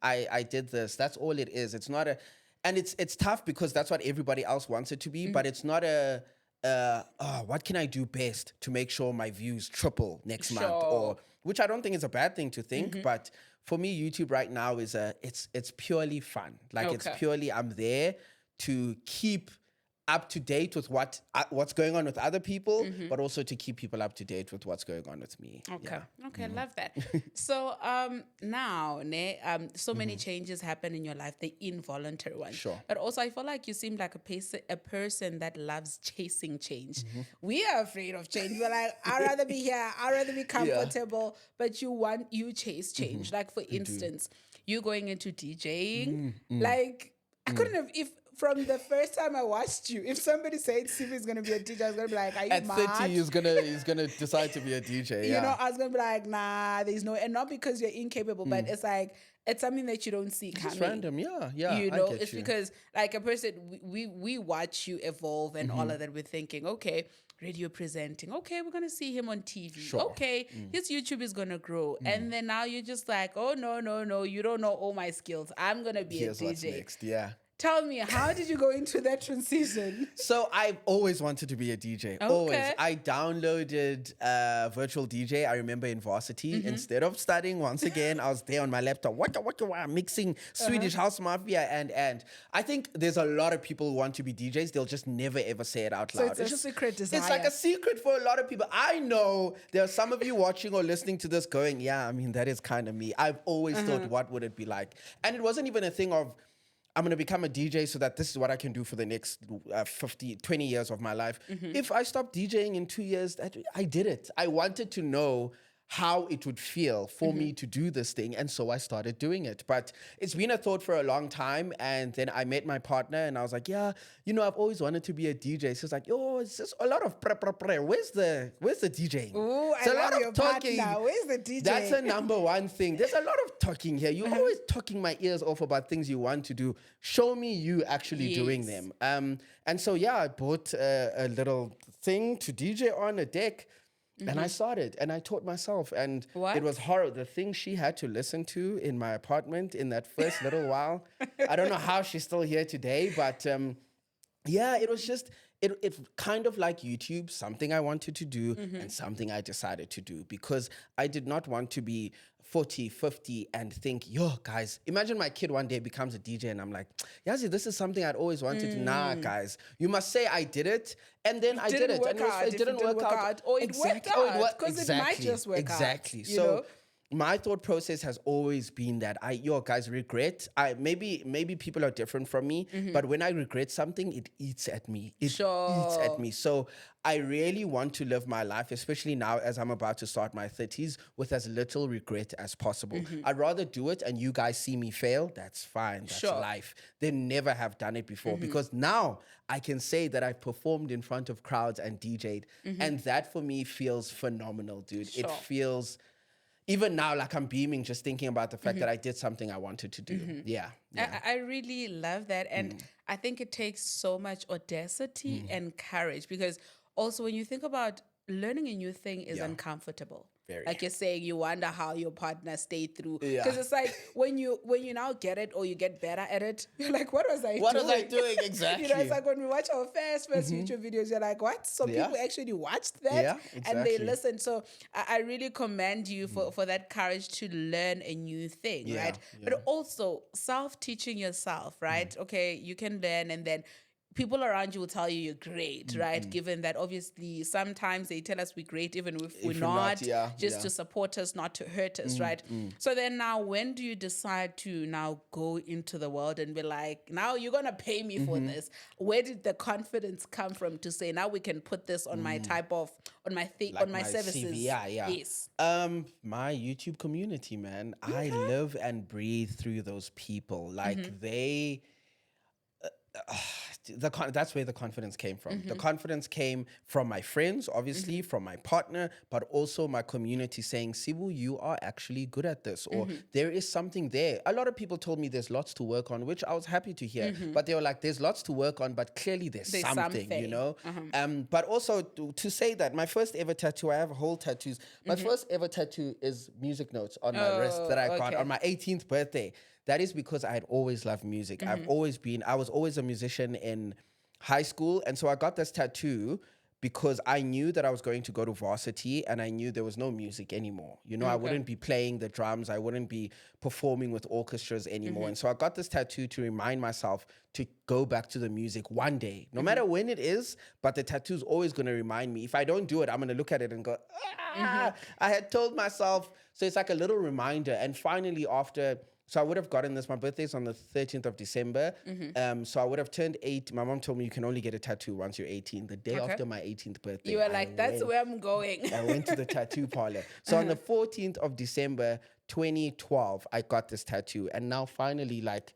I did this. That's all it is. It's not and it's tough because that's what everybody else wants it to be, but it's not what can I do best to make sure my views triple next month, or which I don't think is a bad thing to think, but for me, YouTube right now is it's purely fun. Like it's Okay. purely I'm there to keep up to date with what's going on with other people, but also to keep people up to date with what's going on with me. Okay. Yeah. Okay, I love that. So now, so many changes happen in your life, the involuntary ones. Sure. But also, I feel like you seem like a person that loves chasing change. We are afraid of change. We're like, I'd rather be here. I'd rather be comfortable. But you chase change. Like for instance, you going into DJing. Like I couldn't have from the first time I watched you, if somebody said Sibu is gonna be a DJ, I was gonna be like, are you At mad? 30, he's gonna decide to be a DJ. You Yeah. know, I was gonna be like, nah, there's no, and not because you're incapable, but it's like it's something that you don't see coming. It's random. Yeah. You I know, get it's you. because like a person, we watch you evolve and all of that. We're thinking, okay, radio presenting, okay, we're gonna see him on TV. Sure. Okay, his YouTube is gonna grow, and then now you're just like, oh no, you don't know all my skills. I'm gonna be Here's a what's DJ. next. Yeah. Tell me, how did you go into that transition? So I've always wanted to be a DJ. Always. I downloaded virtual DJ. I remember in varsity. Instead of studying, once again, I was there on my laptop, mixing Swedish house mafia, and I think there's a lot of people who want to be DJs. They'll just never ever say it out loud. So it's a secret desire. It's like a secret for a lot of people. I know there are some of you watching or listening to this going, yeah, I mean, that is kind of me. I've always thought, what would it be like? And it wasn't even a thing of, I'm going to become a DJ so that this is what I can do for the next 20 years of my life. If I stopped DJing in 2 years, I did it. I wanted to know how it would feel for me to do this thing. And so I started doing it. But it's been a thought for a long time. And then I met my partner and I was like, yeah, you know, I've always wanted to be a DJ. So it's like, yo, it's just a lot of pre. Where's the DJing? Ooh, It's I a lot love of your talking. partner. Where's the DJ? That's a number one thing. There's a lot of talking here. You're always talking my ears off about things you want to do. Show me you actually doing Yes. them. And so, yeah, I bought a little thing to DJ on, a deck. And I started and I taught myself. And What? it was horrible. The things she had to listen to in my apartment in that first little while. I don't know how she's still here today, but yeah, it was just, it kind of like YouTube, something I wanted to do and something I decided to do, because I did not want to be 40, 50 and think, yo, guys, imagine my kid one day becomes a DJ and I'm like, Yazi, this is something I'd always wanted to. Nah, guys, you must say I did it, and then I did it. And it didn't work out. Or it worked out, because it might just work out. Exactly. You So know? my thought process has always been that guys, regret. Maybe people are different from me, but when I regret something, it eats at me. It eats at me. So I really want to live my life, especially now as I'm about to start my 30s, with as little regret as possible. I'd rather do it and you guys see me fail. That's fine. That's life. Than never have done it before, because now I can say that I've performed in front of crowds and DJ'd, and that for me feels phenomenal, dude. It feels, even now, like I'm beaming just thinking about the fact that I did something I wanted to do. Yeah. I really love that. And I think it takes so much audacity and courage, because also when you think about learning a new thing is uncomfortable. Very. Like you're saying, you wonder how your partner stayed through. Yeah. Because it's like when you now get it, or you get better at it, you're like, what was I doing? What was I doing? Exactly. You know, it's like when we watch our first YouTube videos, you're like, what? So people actually watched that and they listened. So I really commend you for that courage to learn a new thing, right? But also self-teaching yourself, right? Okay, you can learn, and then people around you will tell you you're great, right? Given that obviously sometimes they tell us we're great even if we're not, just to support us, not to hurt us, right? So then now, when do you decide to now go into the world and be like, now you're going to pay me for this? Where did the confidence come from to say, now we can put this on my on my services? CV, Yes. My YouTube community, man. I live and breathe through those people. Like they... that's where the confidence came from. The confidence came from my friends, obviously, from my partner, but also my community saying, Sibu, you are actually good at this, or there is something there. A lot of people told me there's lots to work on, which I was happy to hear, but they were like, there's lots to work on, but clearly there's something, you know? But also to say that my first ever tattoo, I have whole tattoos. My first ever tattoo is music notes on my wrist that I got on my 18th birthday. That is because I had always loved music. I was always a musician in high school. And so I got this tattoo because I knew that I was going to go to varsity, and I knew there was no music anymore. You know, I wouldn't be playing the drums. I wouldn't be performing with orchestras anymore. And so I got this tattoo to remind myself to go back to the music one day, no matter when it is, but the tattoo's always going to remind me. If I don't do it, I'm going to look at it and go, I had told myself. So it's like a little reminder. And finally, so I would have gotten this. My birthday's on the 13th of December. So I would have turned 8. My mom told me you can only get a tattoo once you're 18. The day after my 18th birthday, you were like, that's where I'm going. I went to the tattoo parlor. So on the 14th of December, 2012, I got this tattoo. And now finally, like,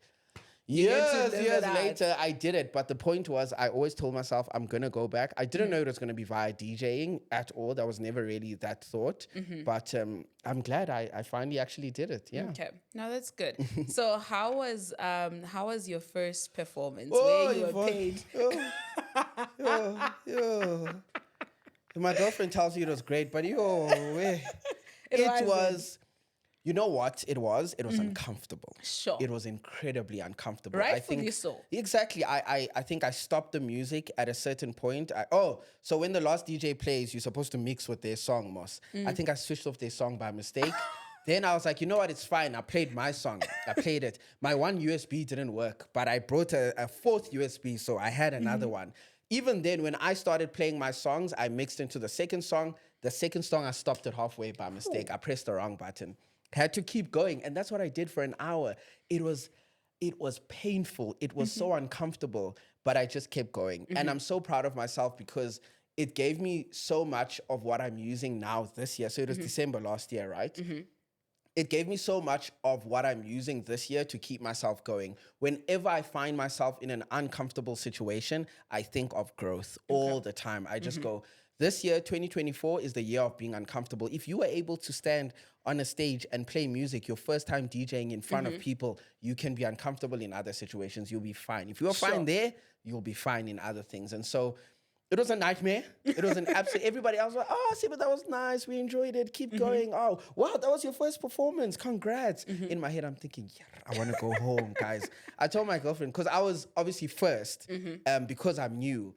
years later, I did it. But the point was, I always told myself, I'm going to go back. I didn't know it was going to be via DJing at all. That was never really that thought. But I'm glad I finally actually did it. Yeah. Okay. No, that's good. So how was your first performance Oh, where you were paid? My girlfriend tells you it was great, but it was... You know what it was? It was uncomfortable. Sure. It was incredibly uncomfortable. Rightfully so. Exactly. I think I stopped the music at a certain point. So when the last DJ plays, you're supposed to mix with their song, Moss. I think I switched off their song by mistake. Then I was like, you know what? It's fine. I played my song. I played it. My one USB didn't work, but I brought a fourth USB, so I had another one. Even then, when I started playing my songs, I mixed into the second song. The second song, I stopped it halfway by mistake. I pressed the wrong button. Had to keep going. And that's what I did for an hour. It was painful. It was so uncomfortable, but I just kept going. And I'm so proud of myself because it gave me so much of what I'm using now this year. So it was December last year, right? It gave me so much of what I'm using this year to keep myself going. Whenever I find myself in an uncomfortable situation, I think of growth all the time. I just go, this year, 2024, is the year of being uncomfortable. If you were able to stand on a stage and play music, your first time DJing in front of people, you can be uncomfortable in other situations. You'll be fine. If you're fine there, you'll be fine in other things. And so it was a nightmare. It was an absolute... Everybody else was like, oh, see, but that was nice. We enjoyed it. Keep going. Oh, wow, that was your first performance. Congrats. In my head, I'm thinking, I want to go home, guys. I told my girlfriend, because I was obviously first, because I'm new.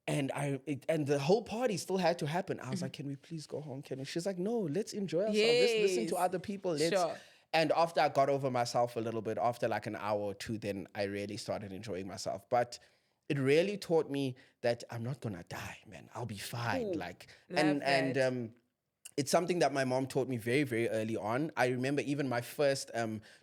and the whole party still had to happen. I was like, can we please go home? Can we? She's like, no, let's enjoy ourselves. Let's listen to Yes. other people. Let's. Sure. And after I got over myself a little bit, after like an hour or two, then I really started enjoying myself. But it really taught me that I'm not gonna die, man. I'll be fine. Ooh, Like, love and that. it's something that my mom taught me very, very early on. I remember even my first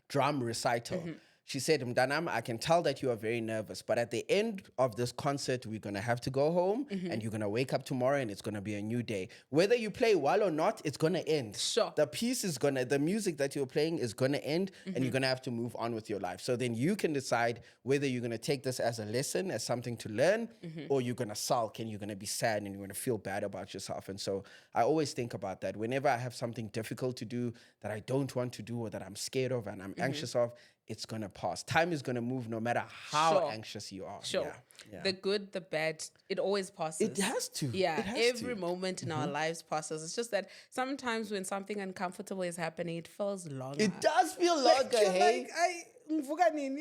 drum recital. She said, Mdanam, I can tell that you are very nervous, but at the end of this concert, we're going to have to go home and you're going to wake up tomorrow and it's going to be a new day. Whether you play well or not, it's going to end. Sure. The music that you're playing is going to end and you're going to have to move on with your life. So then you can decide whether you're going to take this as a lesson, as something to learn, or you're going to sulk and you're going to be sad and you're going to feel bad about yourself. And so I always think about that. Whenever I have something difficult to do that I don't want to do or that I'm scared of and I'm anxious of, it's going to pass. Time is going to move no matter how anxious you are. Sure. Yeah. The good, the bad, it always passes. It has to. Yeah. It has Every to. moment in our lives passes. It's just that sometimes when something uncomfortable is happening, it feels longer. It does feel longer, You're hey? like,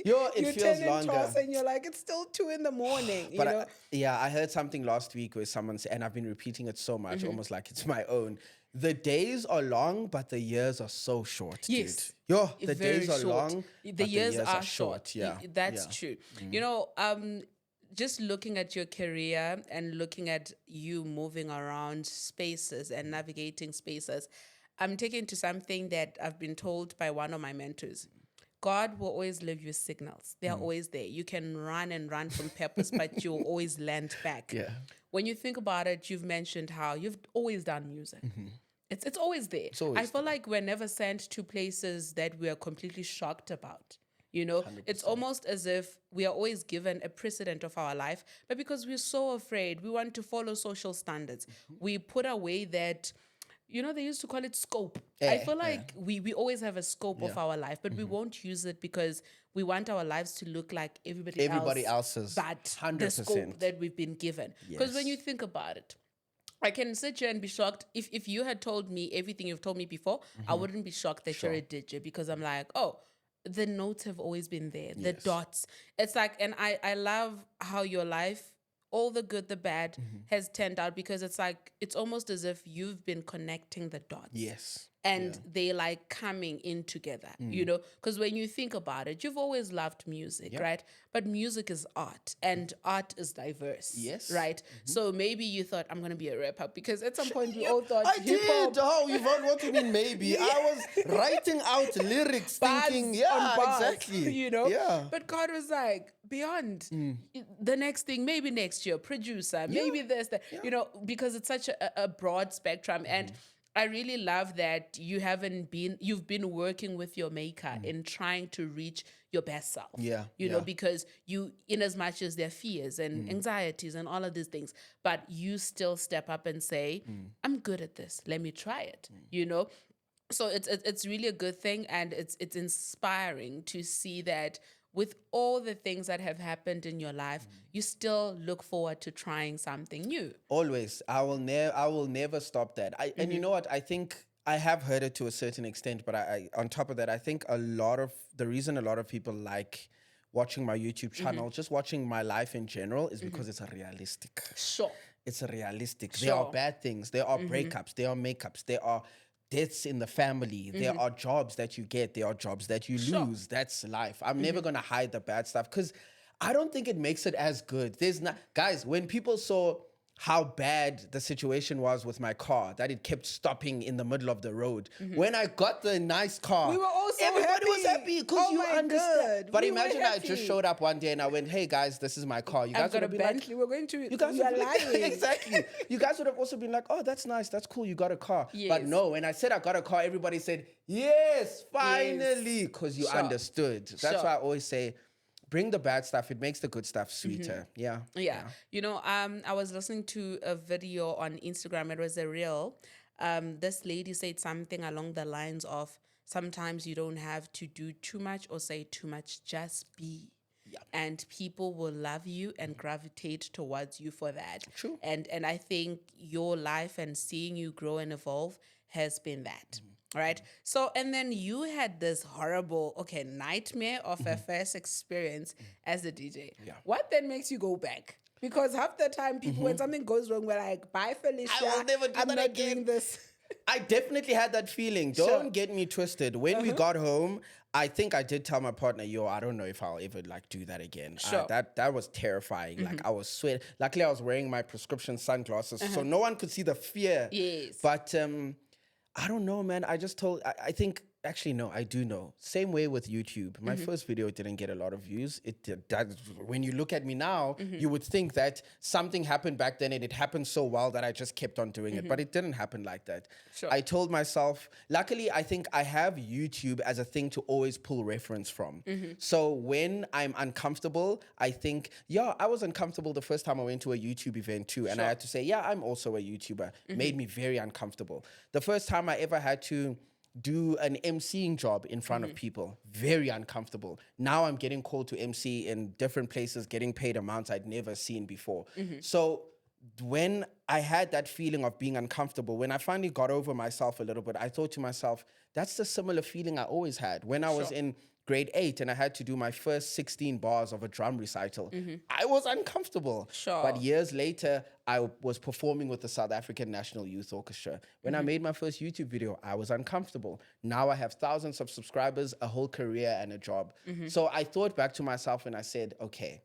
Yo, it you feels turn and longer. toss and you're like, it's still 2 a.m. you But know? I heard something last week where someone said, and I've been repeating it so much, almost like it's my own. The days are long, but the years are so short, Yes. dude. Yo, the Very days are short. long, The but years are short. Yeah, That's yeah. true. You know, just looking at your career and looking at you moving around spaces and navigating spaces, I'm taken to something that I've been told by one of my mentors. God will always leave you signals. They are always there. You can run and run from purpose, but you'll always land back. Yeah. When you think about it, you've mentioned how you've always done music. It's always there. always I feel like we're never sent to places that we are completely shocked about. You know, it's almost as if we are always given a precedent of our life, but because we're so afraid, we want to follow social standards. We put away that, you know, they used to call it scope. I feel like we always have a scope of our life, but we won't use it because we want our lives to look like everybody else's. but the 100%. scope that we've been given. Because when you think about it, I can sit here and be shocked. If you had told me everything you've told me before, I wouldn't be shocked that you're a DJ because I'm like, oh, the notes have always been there, the dots. It's like, and I love how your life, all the good, the bad, has turned out because it's like, it's almost as if you've been connecting the dots. Yes. And they like coming in together, you know? Because when you think about it, you've always loved music, right? But music is art and art is diverse. Yes. Right? So maybe you thought, I'm going to be a rapper because at some point we all thought I hip-hop. did. Oh, Yvonne, what do you mean maybe? I was writing out lyrics Bars thinking, on yeah, bars, exactly. you know? Yeah. But God was like, beyond the next thing, maybe next year, producer, maybe this, that, you know, because it's such a broad spectrum. And I really love that you've been working with your maker in trying to reach your best self. Yeah, You know, because in as much as there are fears and anxieties and all of these things, but you still step up and say, I'm good at this. Let me try it. You know? So it's really a good thing, and it's inspiring to see that with all the things that have happened in your life, you still look forward to trying something new. Always. I will never stop that. And you know what? I think I have heard it to a certain extent, but I on top of that, I think the reason a lot of people like watching my YouTube channel, just watching my life in general, is because it's a realistic. Sure. It's a realistic. There are Sure. bad things. There are breakups. There are makeups. There are deaths in the family. There are jobs that you get. There are jobs that you lose. That's life. I'm never going to hide the bad stuff because I don't think it makes it as good. Guys, when people saw how bad the situation was with my car, that it kept stopping in the middle of the road. When I got the nice car, We were all so everybody was happy. happy because Oh you my understand. God. But We were imagine I happy. just showed up one day and I went, hey guys, this is my car. You guys I've got would a have been like, Bentley. We're going to. you guys You would are be like, lying. exactly. You guys would have also been like, oh, that's nice. That's cool. You got a car. But Yes. no, when I said I got a car, everybody said, yes, finally. Because you Sure. understood. That's Sure. why I always say, bring the bad stuff. It makes the good stuff sweeter. Yeah. Yeah. You know, I was listening to a video on Instagram. It was a reel. This lady said something along the lines of, sometimes you don't have to do too much or say too much, just be. Yeah. And people will love you and gravitate towards you for that. True. And I think your life and seeing you grow and evolve has been that. Right. So, and then you had this horrible, nightmare of a first experience as a DJ. Yeah. What then makes you go back? Because half the time, people, when something goes wrong, we're like, bye, Felicia. I will never do I'm that not again. doing this. I definitely had that feeling. Sure. Don't get me twisted. When we got home, I think I did tell my partner, yo, I don't know if I'll ever like do that again. Sure. That was terrifying. Like I was sweating. Luckily, I was wearing my prescription sunglasses, so no one could see the fear. Yes. But I don't know, man. I just told, I think, actually, no, I do know. Same way with YouTube. My first video didn't get a lot of views. It did. When you look at me now, you would think that something happened back then and it happened so well that I just kept on doing it. But it didn't happen like that. Sure. I told myself, luckily, I think I have YouTube as a thing to always pull reference from. So when I'm uncomfortable, I think, yeah, I was uncomfortable the first time I went to a YouTube event too. And I had to say, yeah, I'm also a YouTuber. Made me very uncomfortable. The first time I ever had to do an emceeing job in front of people, very uncomfortable. Now I'm getting called to MC in different places, getting paid amounts I'd never seen before. So when I had that feeling of being uncomfortable, when I finally got over myself a little bit, I thought to myself, that's the similar feeling I always had. When I was in grade 8 and I had to do my first 16 bars of a drum recital, I was uncomfortable. Sure. But years later, I was performing with the South African National Youth Orchestra. When I made my first YouTube video, I was uncomfortable. Now I have thousands of subscribers, a whole career and a job. So I thought back to myself and I said, okay,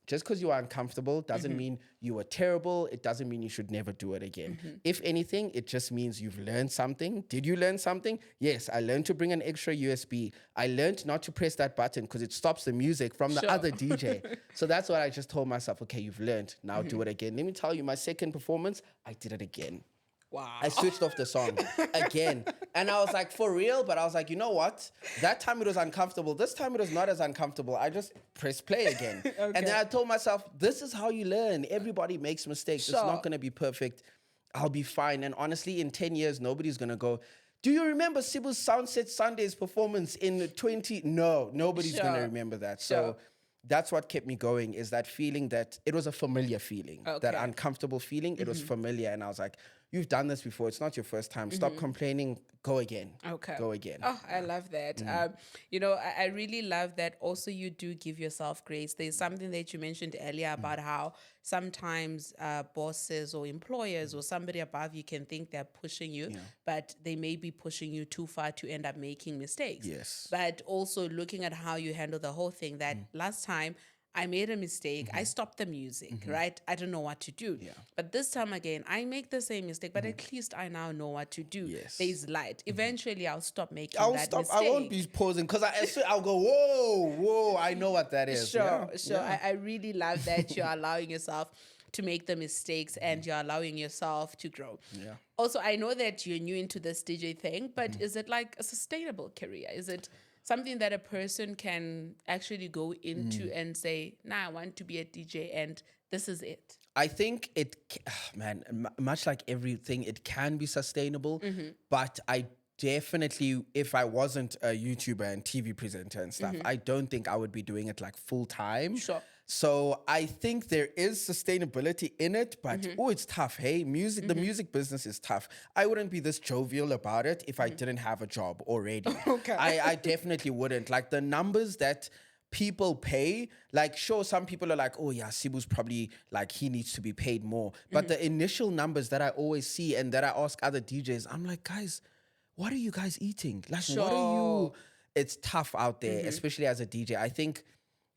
just because you are uncomfortable doesn't mean you were terrible. It doesn't mean you should never do it again. If anything, it just means you've learned something. Did you learn something? Yes, I learned to bring an extra USB. I learned not to press that button because it stops the music from the other DJ. So that's what I just told myself. Okay, you've learned. Now do it again. Let me tell you, my second performance, I did it again. Wow. I switched off the song again. And I was like, for real? But I was like, you know what? That time it was uncomfortable. This time it was not as uncomfortable. I just pressed play again. And then I told myself, this is how you learn. Everybody makes mistakes. It's not going to be perfect. I'll be fine. And honestly, in 10 years, nobody's going to go, do you remember Sibu's Soundset Sunday's performance in 20? No, nobody's going to remember that. So that's what kept me going, is that feeling that it was a familiar feeling, that uncomfortable feeling. It was familiar. And I was like, you've done this before. It's not your first time. Stop complaining. Go again. Okay. Go again. Oh, I love that. You know, I really love that also you do give yourself grace. There's something that you mentioned earlier about how sometimes bosses or employers or somebody above you can think they're pushing you, but they may be pushing you too far to end up making mistakes. Yes. But also looking at how you handle the whole thing, that last time I made a mistake. I stopped the music, right? I don't know what to do. But this time again, I make the same mistake, but at least I now know what to do. Yes. There's light. Eventually, I'll stop making I'll that stop. mistake. I won't be pausing because I'll go, whoa, I know what that is. Sure. I really love that you're allowing yourself to make the mistakes and you're allowing yourself to grow. Yeah. Also, I know that you're new into this DJ thing, but is it like a sustainable career? Is it something that a person can actually go into and say, nah, I want to be a DJ and this is it? I think much like everything, it can be sustainable, but I definitely, if I wasn't a YouTuber and TV presenter and stuff, I don't think I would be doing it like full time. Sure. So I think there is sustainability in it, but it's tough. Hey, the music business is tough. I wouldn't be this jovial about it if I didn't have a job already. Okay. I definitely wouldn't. Like the numbers that people pay, like sure, some people are like, oh yeah, Sibu's probably like, he needs to be paid more. But the initial numbers that I always see and that I ask other DJs, I'm like, guys, what are you guys eating? Like, what are you? It's tough out there, especially as a DJ. I think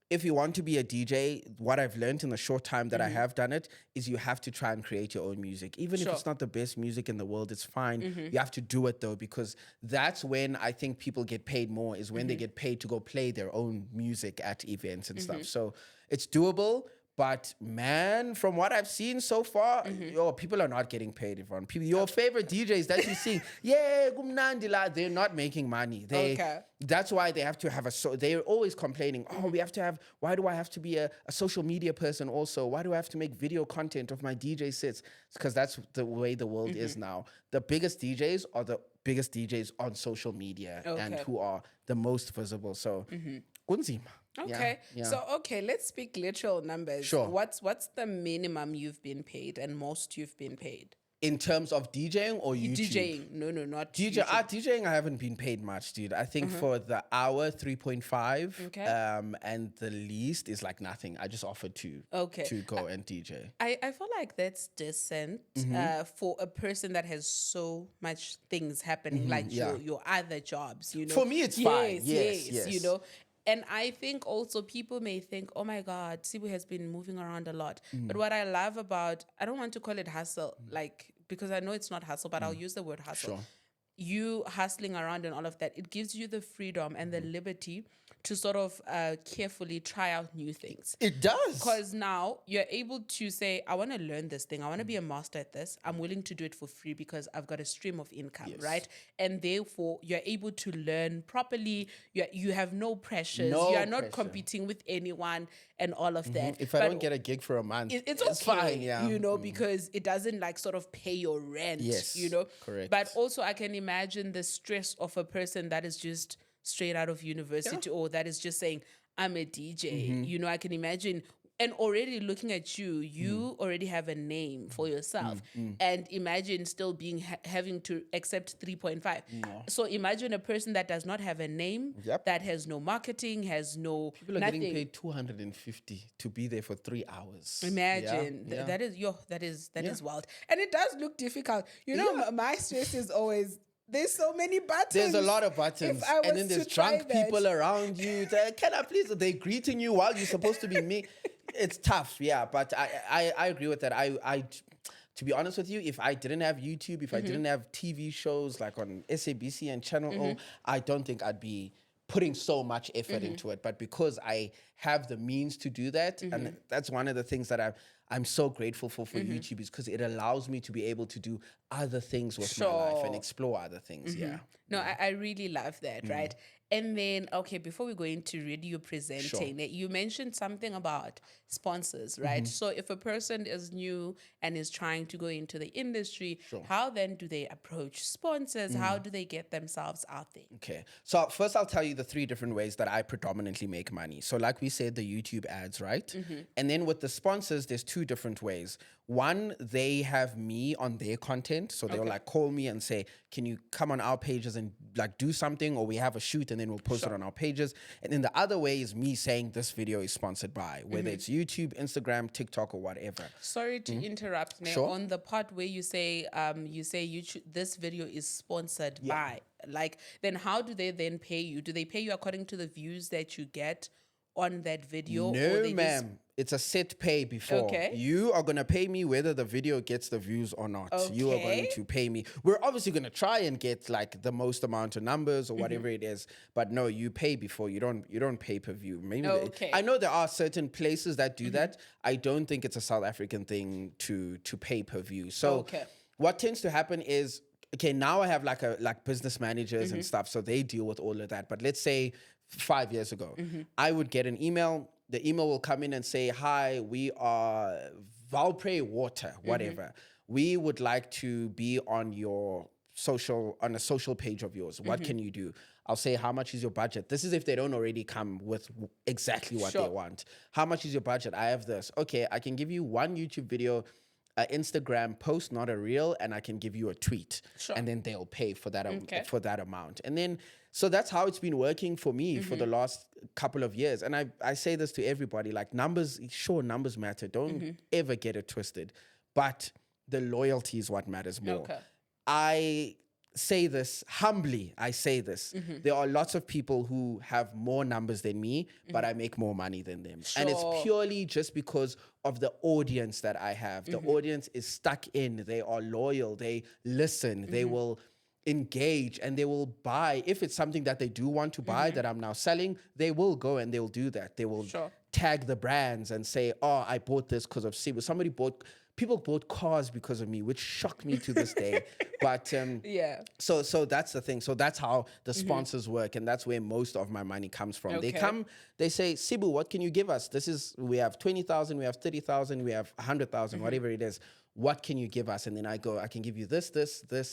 if you want to be a DJ, what I've learned in the short time that I have done it is you have to try and create your own music. Even if it's not the best music in the world, it's fine. You have to do it though, because that's when I think people get paid more, is when they get paid to go play their own music at events and stuff. So it's doable. But man, from what I've seen so far, people are not getting paid, Yvonne. Your favorite DJs that you sing, they're not making money. That's why they have to have they're always complaining, why do I have to be a social media person also? Why do I have to make video content of my DJ sets? It's because that's the way the world is now. The biggest DJs are the biggest DJs on social media and who are the most visible. So, kunzima. Okay. Yeah. So, let's speak literal numbers. Sure. What's the minimum you've been paid and most you've been paid? In terms of DJing or YouTube? DJing. No, not DJ, YouTube. DJing, I haven't been paid much, dude. I think for the hour, 3.5. Okay. And the least is like nothing. I just offered to Okay. go and DJ. I feel like that's decent for a person that has so much things happening, like yeah. your other jobs, you know. For me, it's fine. Yes, you yes. know. And I think also people may think, oh my God, Sibu has been moving around a lot. But what I love about, I don't want to call it hustle, like, because I know it's not hustle, but I'll use the word hustle. Sure. You hustling around and all of that, it gives you the freedom and the liberty to sort of carefully try out new things. It does. Because now you're able to say, I want to learn this thing. I want to be a master at this. I'm willing to do it for free because I've got a stream of income, right? And therefore, you're able to learn properly. You have no pressures. You are not competing with anyone and all of that. If I don't get a gig for a month, it's okay, fine, yeah. You know, because it doesn't like sort of pay your rent, you know? Correct. But also I can imagine the stress of a person that is just straight out of university or that is just saying, I'm a DJ. You know, I can imagine. And already looking at you, you already have a name for yourself. And imagine still being having to accept 3.5. So imagine a person that does not have a name, that has no marketing, has no People are nothing. getting paid 250 to be there for 3 hours. Imagine that is wild, and it does look difficult. You know, my stress is always. There's so many buttons. There's a lot of buttons. If I was And then there's to try drunk people around you. Can I please? They're greeting you while you're supposed to be me. It's tough, yeah. But I agree with that. To be honest with you, if I didn't have YouTube, if I didn't have TV shows like on SABC and Channel O, I don't think I'd be putting so much effort into it. But because I have the means to do that, and that's one of the things that I'm so grateful for YouTube, is because it allows me to be able to do other things with my life and explore other things. Yeah. No, I really love that, right? And then, okay, before we go into radio presenting, you mentioned something about sponsors, right? So if a person is new and is trying to go into the industry, how then do they approach sponsors? How do they get themselves out there? Okay. So first I'll tell you the 3 different ways that I predominantly make money. So like we said, the YouTube ads, right? And then with the sponsors, there's 2 different ways. One, they have me on their content. So they'll like call me and say, can you come on our pages and like do something, or we have a shoot and then we'll post it on our pages. And then the other way is me saying this video is sponsored by, whether it's YouTube, Instagram, TikTok, or whatever. Sorry to interrupt, Nay. On the part where you say YouTube, this video is sponsored by, like, then how do they then pay you? Do they pay you according to the views that you get on that video? No, ma'am. It's a set pay before. You are going to pay me whether the video gets the views or not. You are going to pay me. We're obviously going to try and get like the most amount of numbers or whatever it is. But no, you pay before. You don't pay per view. Maybe I know there are certain places that do that. I don't think it's a South African thing to pay per view. So what tends to happen is, okay, now I have like business managers and stuff, so they deal with all of that. But let's say 5 years ago, I would get an email. The email will come in and say, hi, we are Valpre Water, whatever. We would like to be on a social page of yours. What can you do? I'll say, how much is your budget? This is if they don't already come with exactly what they want. How much is your budget? I have this. Okay, I can give you 1 YouTube video, an Instagram post, not a reel, and I can give you a tweet. And then they'll pay for that, for that amount. And then, so that's how it's been working for me for the last couple of years. And I say this to everybody, like numbers matter. Don't ever get it twisted. But the loyalty is what matters more. I say this humbly. There are lots of people who have more numbers than me, but I make more money than them. And it's purely just because of the audience that I have. The audience is stuck in. They are loyal. They listen. They will engage, and they will buy. If it's something that they do want to buy that I'm now selling, they will go and they'll do that. They will tag the brands and say, oh, I bought this because of Sibu. People bought cars because of me, which shocked me to this day. But so that's the thing. So that's how the sponsors work, and that's where most of my money comes from. They come, they say, Sibu, what can you give us? We have 20,000, we have 30,000, we have 100,000, whatever it is. What can you give us? And then I go, I can give you this,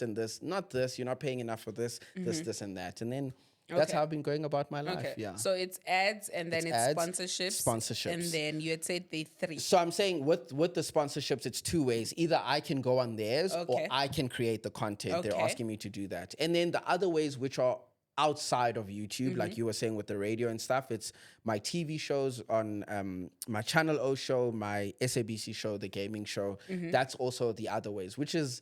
and this. Not this. You're not paying enough for this, this, and that. And then That's Okay. how I've been going about my life. Okay. Yeah. So it's ads and then it's ads, sponsorships. sponsorships. And then you had said the three. So I'm saying with the sponsorships, it's two ways. Either I can go on theirs or Okay. I can create the content. They're Okay. asking me to do that. And then the other ways, which are outside of YouTube, like you were saying with the radio and stuff, it's my TV shows on my Channel O show, my SABC show, the gaming show. That's also the other ways, which is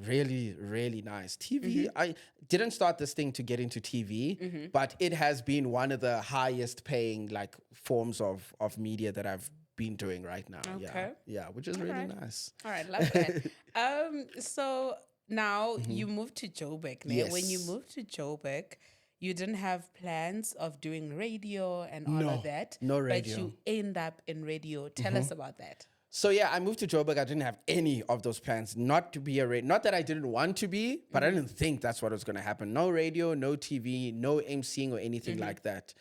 really, really nice. TV, I didn't start this thing to get into TV, but it has been one of the highest paying like forms of media that I've been doing right now. Okay. Yeah, which is really nice. All right, love that. So now you moved to Joburg. Now. When you Yes. moved to Joburg, you didn't have plans of doing radio and all of that. no But radio. you end up in radio. Tell us about that. So yeah, I moved to Joburg. I didn't have any of those plans. Not to be not that I didn't want to be, but I didn't think that's what was going to happen. No radio, no TV, no emceeing or anything like that.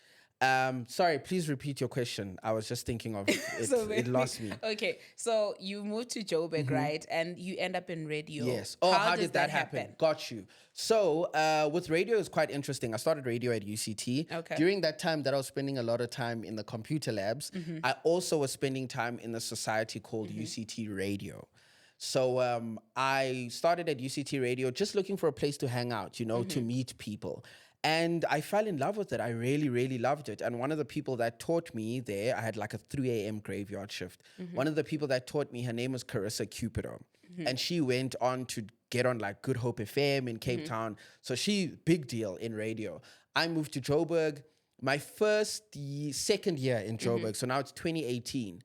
Sorry, please repeat your question. I was just thinking of it. It lost me. Okay, so you moved to Joburg, right? And you end up in radio. Yes. Oh, how does did that happen? Got you. So with radio, it's quite interesting. I started radio at UCT. Okay. During that time that I was spending a lot of time in the computer labs, I also was spending time in a society called UCT Radio. So I started at UCT Radio just looking for a place to hang out, to meet people. And I fell in love with it. I really, really loved it. And one of the people that taught me there, I had like a 3 a.m. graveyard shift. One of the people that taught me, her name was Carissa Cupido. And she went on to get on like Good Hope FM in Cape Town. So she, big deal in radio. I moved to Joburg. My second year in Joburg, so now it's 2018,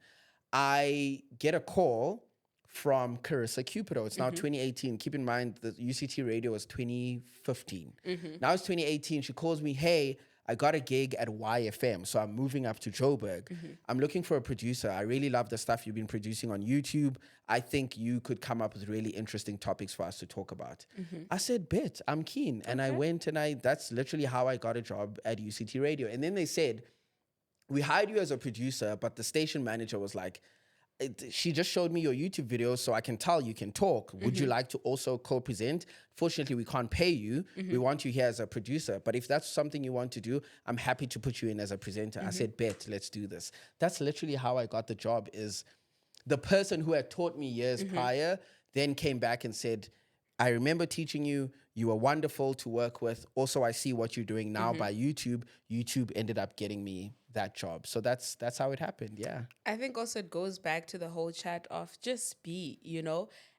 I get a call from Carissa Cupido. It's now 2018. Keep in mind the UCT radio was 2015. Now it's 2018. She calls me, hey, I got a gig at YFM, so I'm moving up to Joburg. I'm looking for a producer. I really love the stuff you've been producing on YouTube. I think you could come up with really interesting topics for us to talk about. I said, bet, I'm keen. And I went and that's literally how I got a job at UCT Radio. And then they said, we hired you as a producer, but the station manager was like, she just showed me your YouTube videos so I can tell you can talk. Would you like to also co-present? Fortunately, we can't pay you. We want you here as a producer. But if that's something you want to do, I'm happy to put you in as a presenter. I said, bet, let's do this. That's literally how I got the job. Is the person who had taught me years prior then came back and said, I remember teaching you. You were wonderful to work with. Also, I see what you're doing now by YouTube. YouTube ended up getting me that job. So that's how it happened. Yeah. I think also it goes back to the whole chat of just be,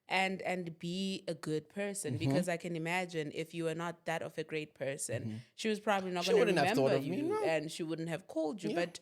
and be a good person. Because I can imagine if you were not that of a great person, she was probably not going to wouldn't have thought remember of me, you, no. and she wouldn't have called you. But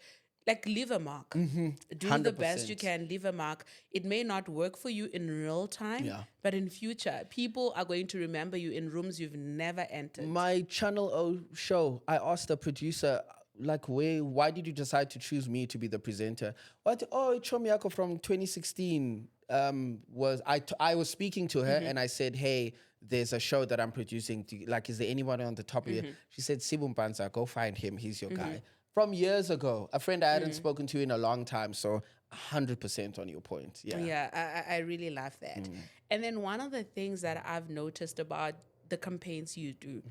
like, leave a mark. Do the best you 100%. can. Leave a mark. It may not work for you in real time, but in future, people are going to remember you in rooms you've never entered. My Channel O show, I asked the producer, like, why did you decide to choose me to be the presenter? What? Oh, Chomiako from 2016 I was speaking to her and I said, hey, there's a show that I'm producing. Is there anyone on the top of you? She said, Sibu Mpanza, go find him. He's your guy. From years ago, a friend I hadn't spoken to in a long time. So 100% on your point. Yeah. Yeah, I really love that. And then one of the things that I've noticed about the campaigns you do,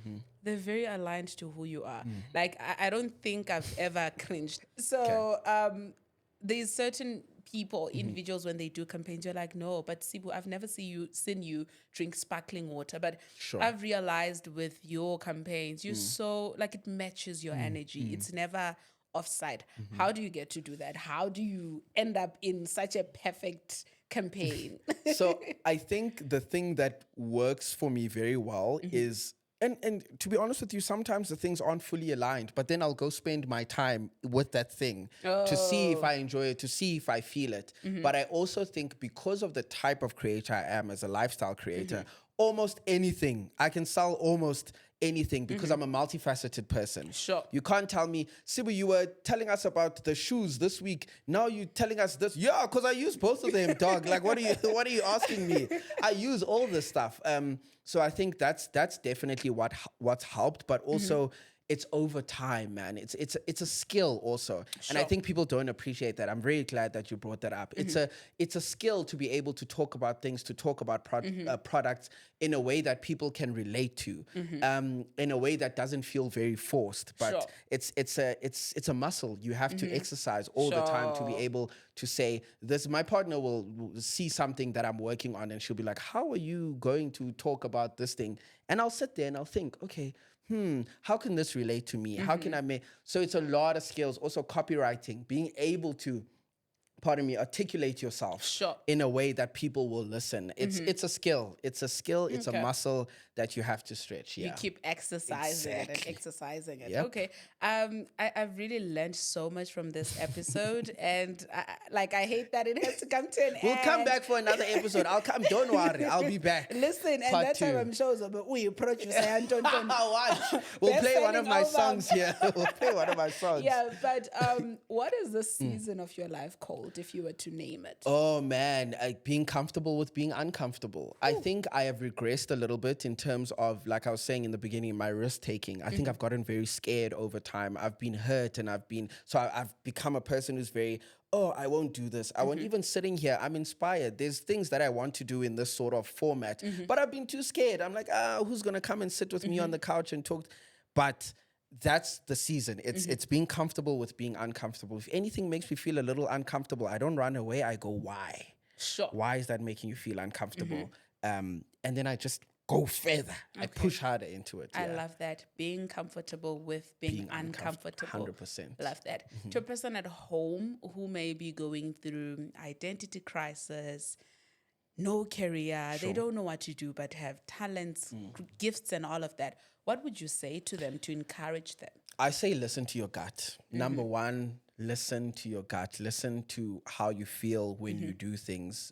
they're very aligned to who you are. Like, I don't think I've ever cringed. So there's certain people, individuals, when they do campaigns, you're like, no, but Sibu, I've never seen you drink sparkling water. But I've realized with your campaigns, you're so, like, it matches your energy. It's never offside. How do you get to do that? How do you end up in such a perfect campaign? So I think the thing that works for me very well is, and to be honest with you, sometimes the things aren't fully aligned, but then I'll go spend my time with that thing to see if I enjoy it, to see if I feel it. But I also think because of the type of creator I am as a lifestyle creator, almost anything, I can sell almost anything because I'm a multifaceted person. Sure. You can't tell me, Sibu, you were telling us about the shoes this week. Now you're telling us this. Yeah, because I use both of them, dog. Like, what are you asking me? I use all this stuff. So I think that's definitely what's helped. But also, it's over time, man. It's a skill also, and I Sure. think people don't appreciate that. I'm very glad that you brought that up. It's a skill to be able to talk about things, to talk about products in a way that people can relate to, in a way that doesn't feel very forced. But Sure. it's a muscle you have to exercise all the time to be Sure. able to say this. My partner will see something that I'm working on, and she'll be like, "How are you going to talk about this thing?" And I'll sit there and I'll think, okay, how can this relate to me? How can I make? So it's a lot of skills. Also, copywriting, being able to, pardon me, articulate yourself Sure. in a way that people will listen. It's a skill. It's a skill. It's a Okay. muscle that you have to stretch. You Yeah. keep exercising it and Exactly. exercising it. Yep. Okay. I've really learned so much from this episode, and I hate that it has to come to an end. We'll come back for another episode. I'll come. Don't worry. I'll be back. Listen, and Part that time two. I'm sure, but we approach you say, Anton. Watch. We'll play one of Best-selling my album. songs here. We'll play one of my songs. Yeah, but what is the season of your life called, if you were to name it? Oh man, being comfortable with being uncomfortable. I think I have regressed a little bit in terms of, like I was saying in the beginning, my risk taking. I think I've gotten very scared over time. I've been hurt, and I've become a person who's very, oh, I won't do this. I won't. Even sitting here, I'm inspired. There's things that I want to do in this sort of format, but I've been too scared. I'm like, who's gonna come and sit with me on the couch and talk? But that's the season. It's being comfortable with being uncomfortable. If anything makes me feel a little uncomfortable, I don't run away. I go, why? Sure. Why is that making you feel uncomfortable? And then I just go further. I push harder into it. I Yeah. love that. Being comfortable with being uncomfortable. 100%. Love that. To a person at home who may be going through identity crisis, no career, they don't know what to do, but have talents, gifts, and all of that, what would you say to them to encourage them? I say listen to your gut. Number one, listen to your gut. Listen to how you feel when you do things.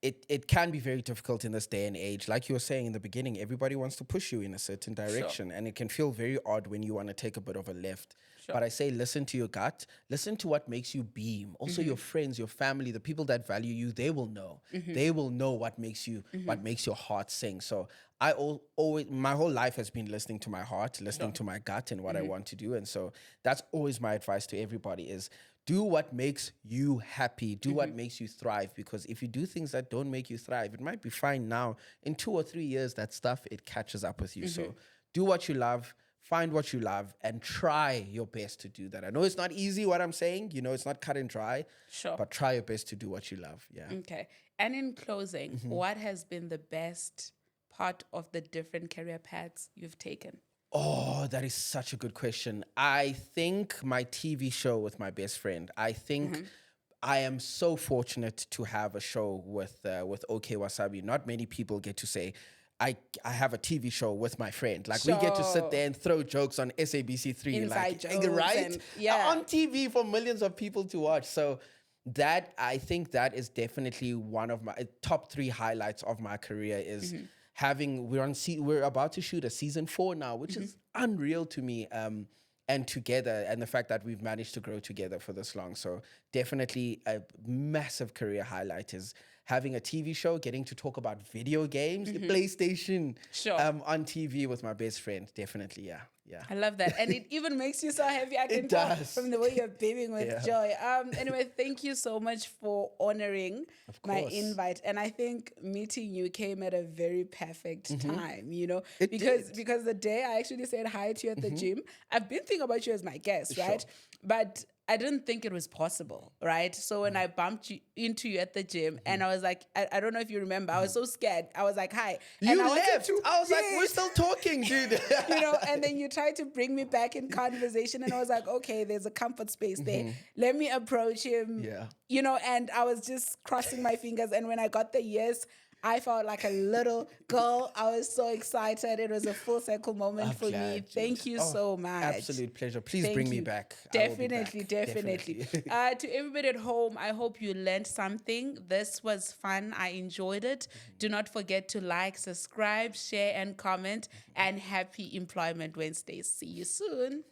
It can be very difficult in this day and age. Like you were saying in the beginning, everybody wants to push you in a certain direction, and it can feel very odd when you want to take a bit of a left. But I say listen to your gut. Listen to what makes you beam. Also, your friends, your family, the people that value you, they will know. They will know what makes you, what makes your heart sing. So I always, my whole life has been listening to my heart, listening to my gut and what I want to do. And so that's always my advice to everybody is do what makes you happy. Do what makes you thrive. Because if you do things that don't make you thrive, it might be fine now. In 2 or 3 years, that stuff, it catches up with you. So do what you love. Find what you love and try your best to do that. I know it's not easy what I'm saying. You know, it's not cut and dry. Sure. But try your best to do what you love. Yeah. Okay. And in closing, what has been the best part of the different career paths you've taken? Oh, that is such a good question. I think my TV show with my best friend. I think I am so fortunate to have a show with OK Wasabi. Not many people get to say, I have a TV show with my friend. Like we get to sit there and throw jokes on SABC3. Inside like, jokes right? and- On TV for millions of people to watch. So that, I think that is definitely one of my top 3 highlights of my career is having, we're about to shoot a season 4 now, which is unreal to me. And together, and the fact that we've managed to grow together for this long. So definitely a massive career highlight is having a TV show, getting to talk about video games, the PlayStation on TV with my best friend. Definitely, yeah. I love that. And it even makes you so happy. I can tell does. from the way you're beaming with joy. Anyway, thank you so much for honoring my invite. And I think meeting you came at a very perfect time, you know, because the day I actually said hi to you at the gym, I've been thinking about you as my guest, right? But I didn't think it was possible, right? So when I bumped into you at the gym and I was like, I don't know if you remember, I was so scared. I was like, hi. And You I wanted left. to- I was like, we're still talking, dude. you know, and then you tried to bring me back in conversation and I was like, okay, there's a comfort space there. Let me approach him. Yeah. You know, and I was just crossing my fingers. And when I got the yes, I felt like a little girl. I was so excited. It was a full circle moment for me. glad, Thank you so much. Absolute pleasure. Please Thank bring me you. back. I will be Definitely, back. definitely. To everybody at home, I hope you learned something. This was fun. I enjoyed it. Do not forget to like, subscribe, share, and comment. And happy Employment Wednesdays. See you soon.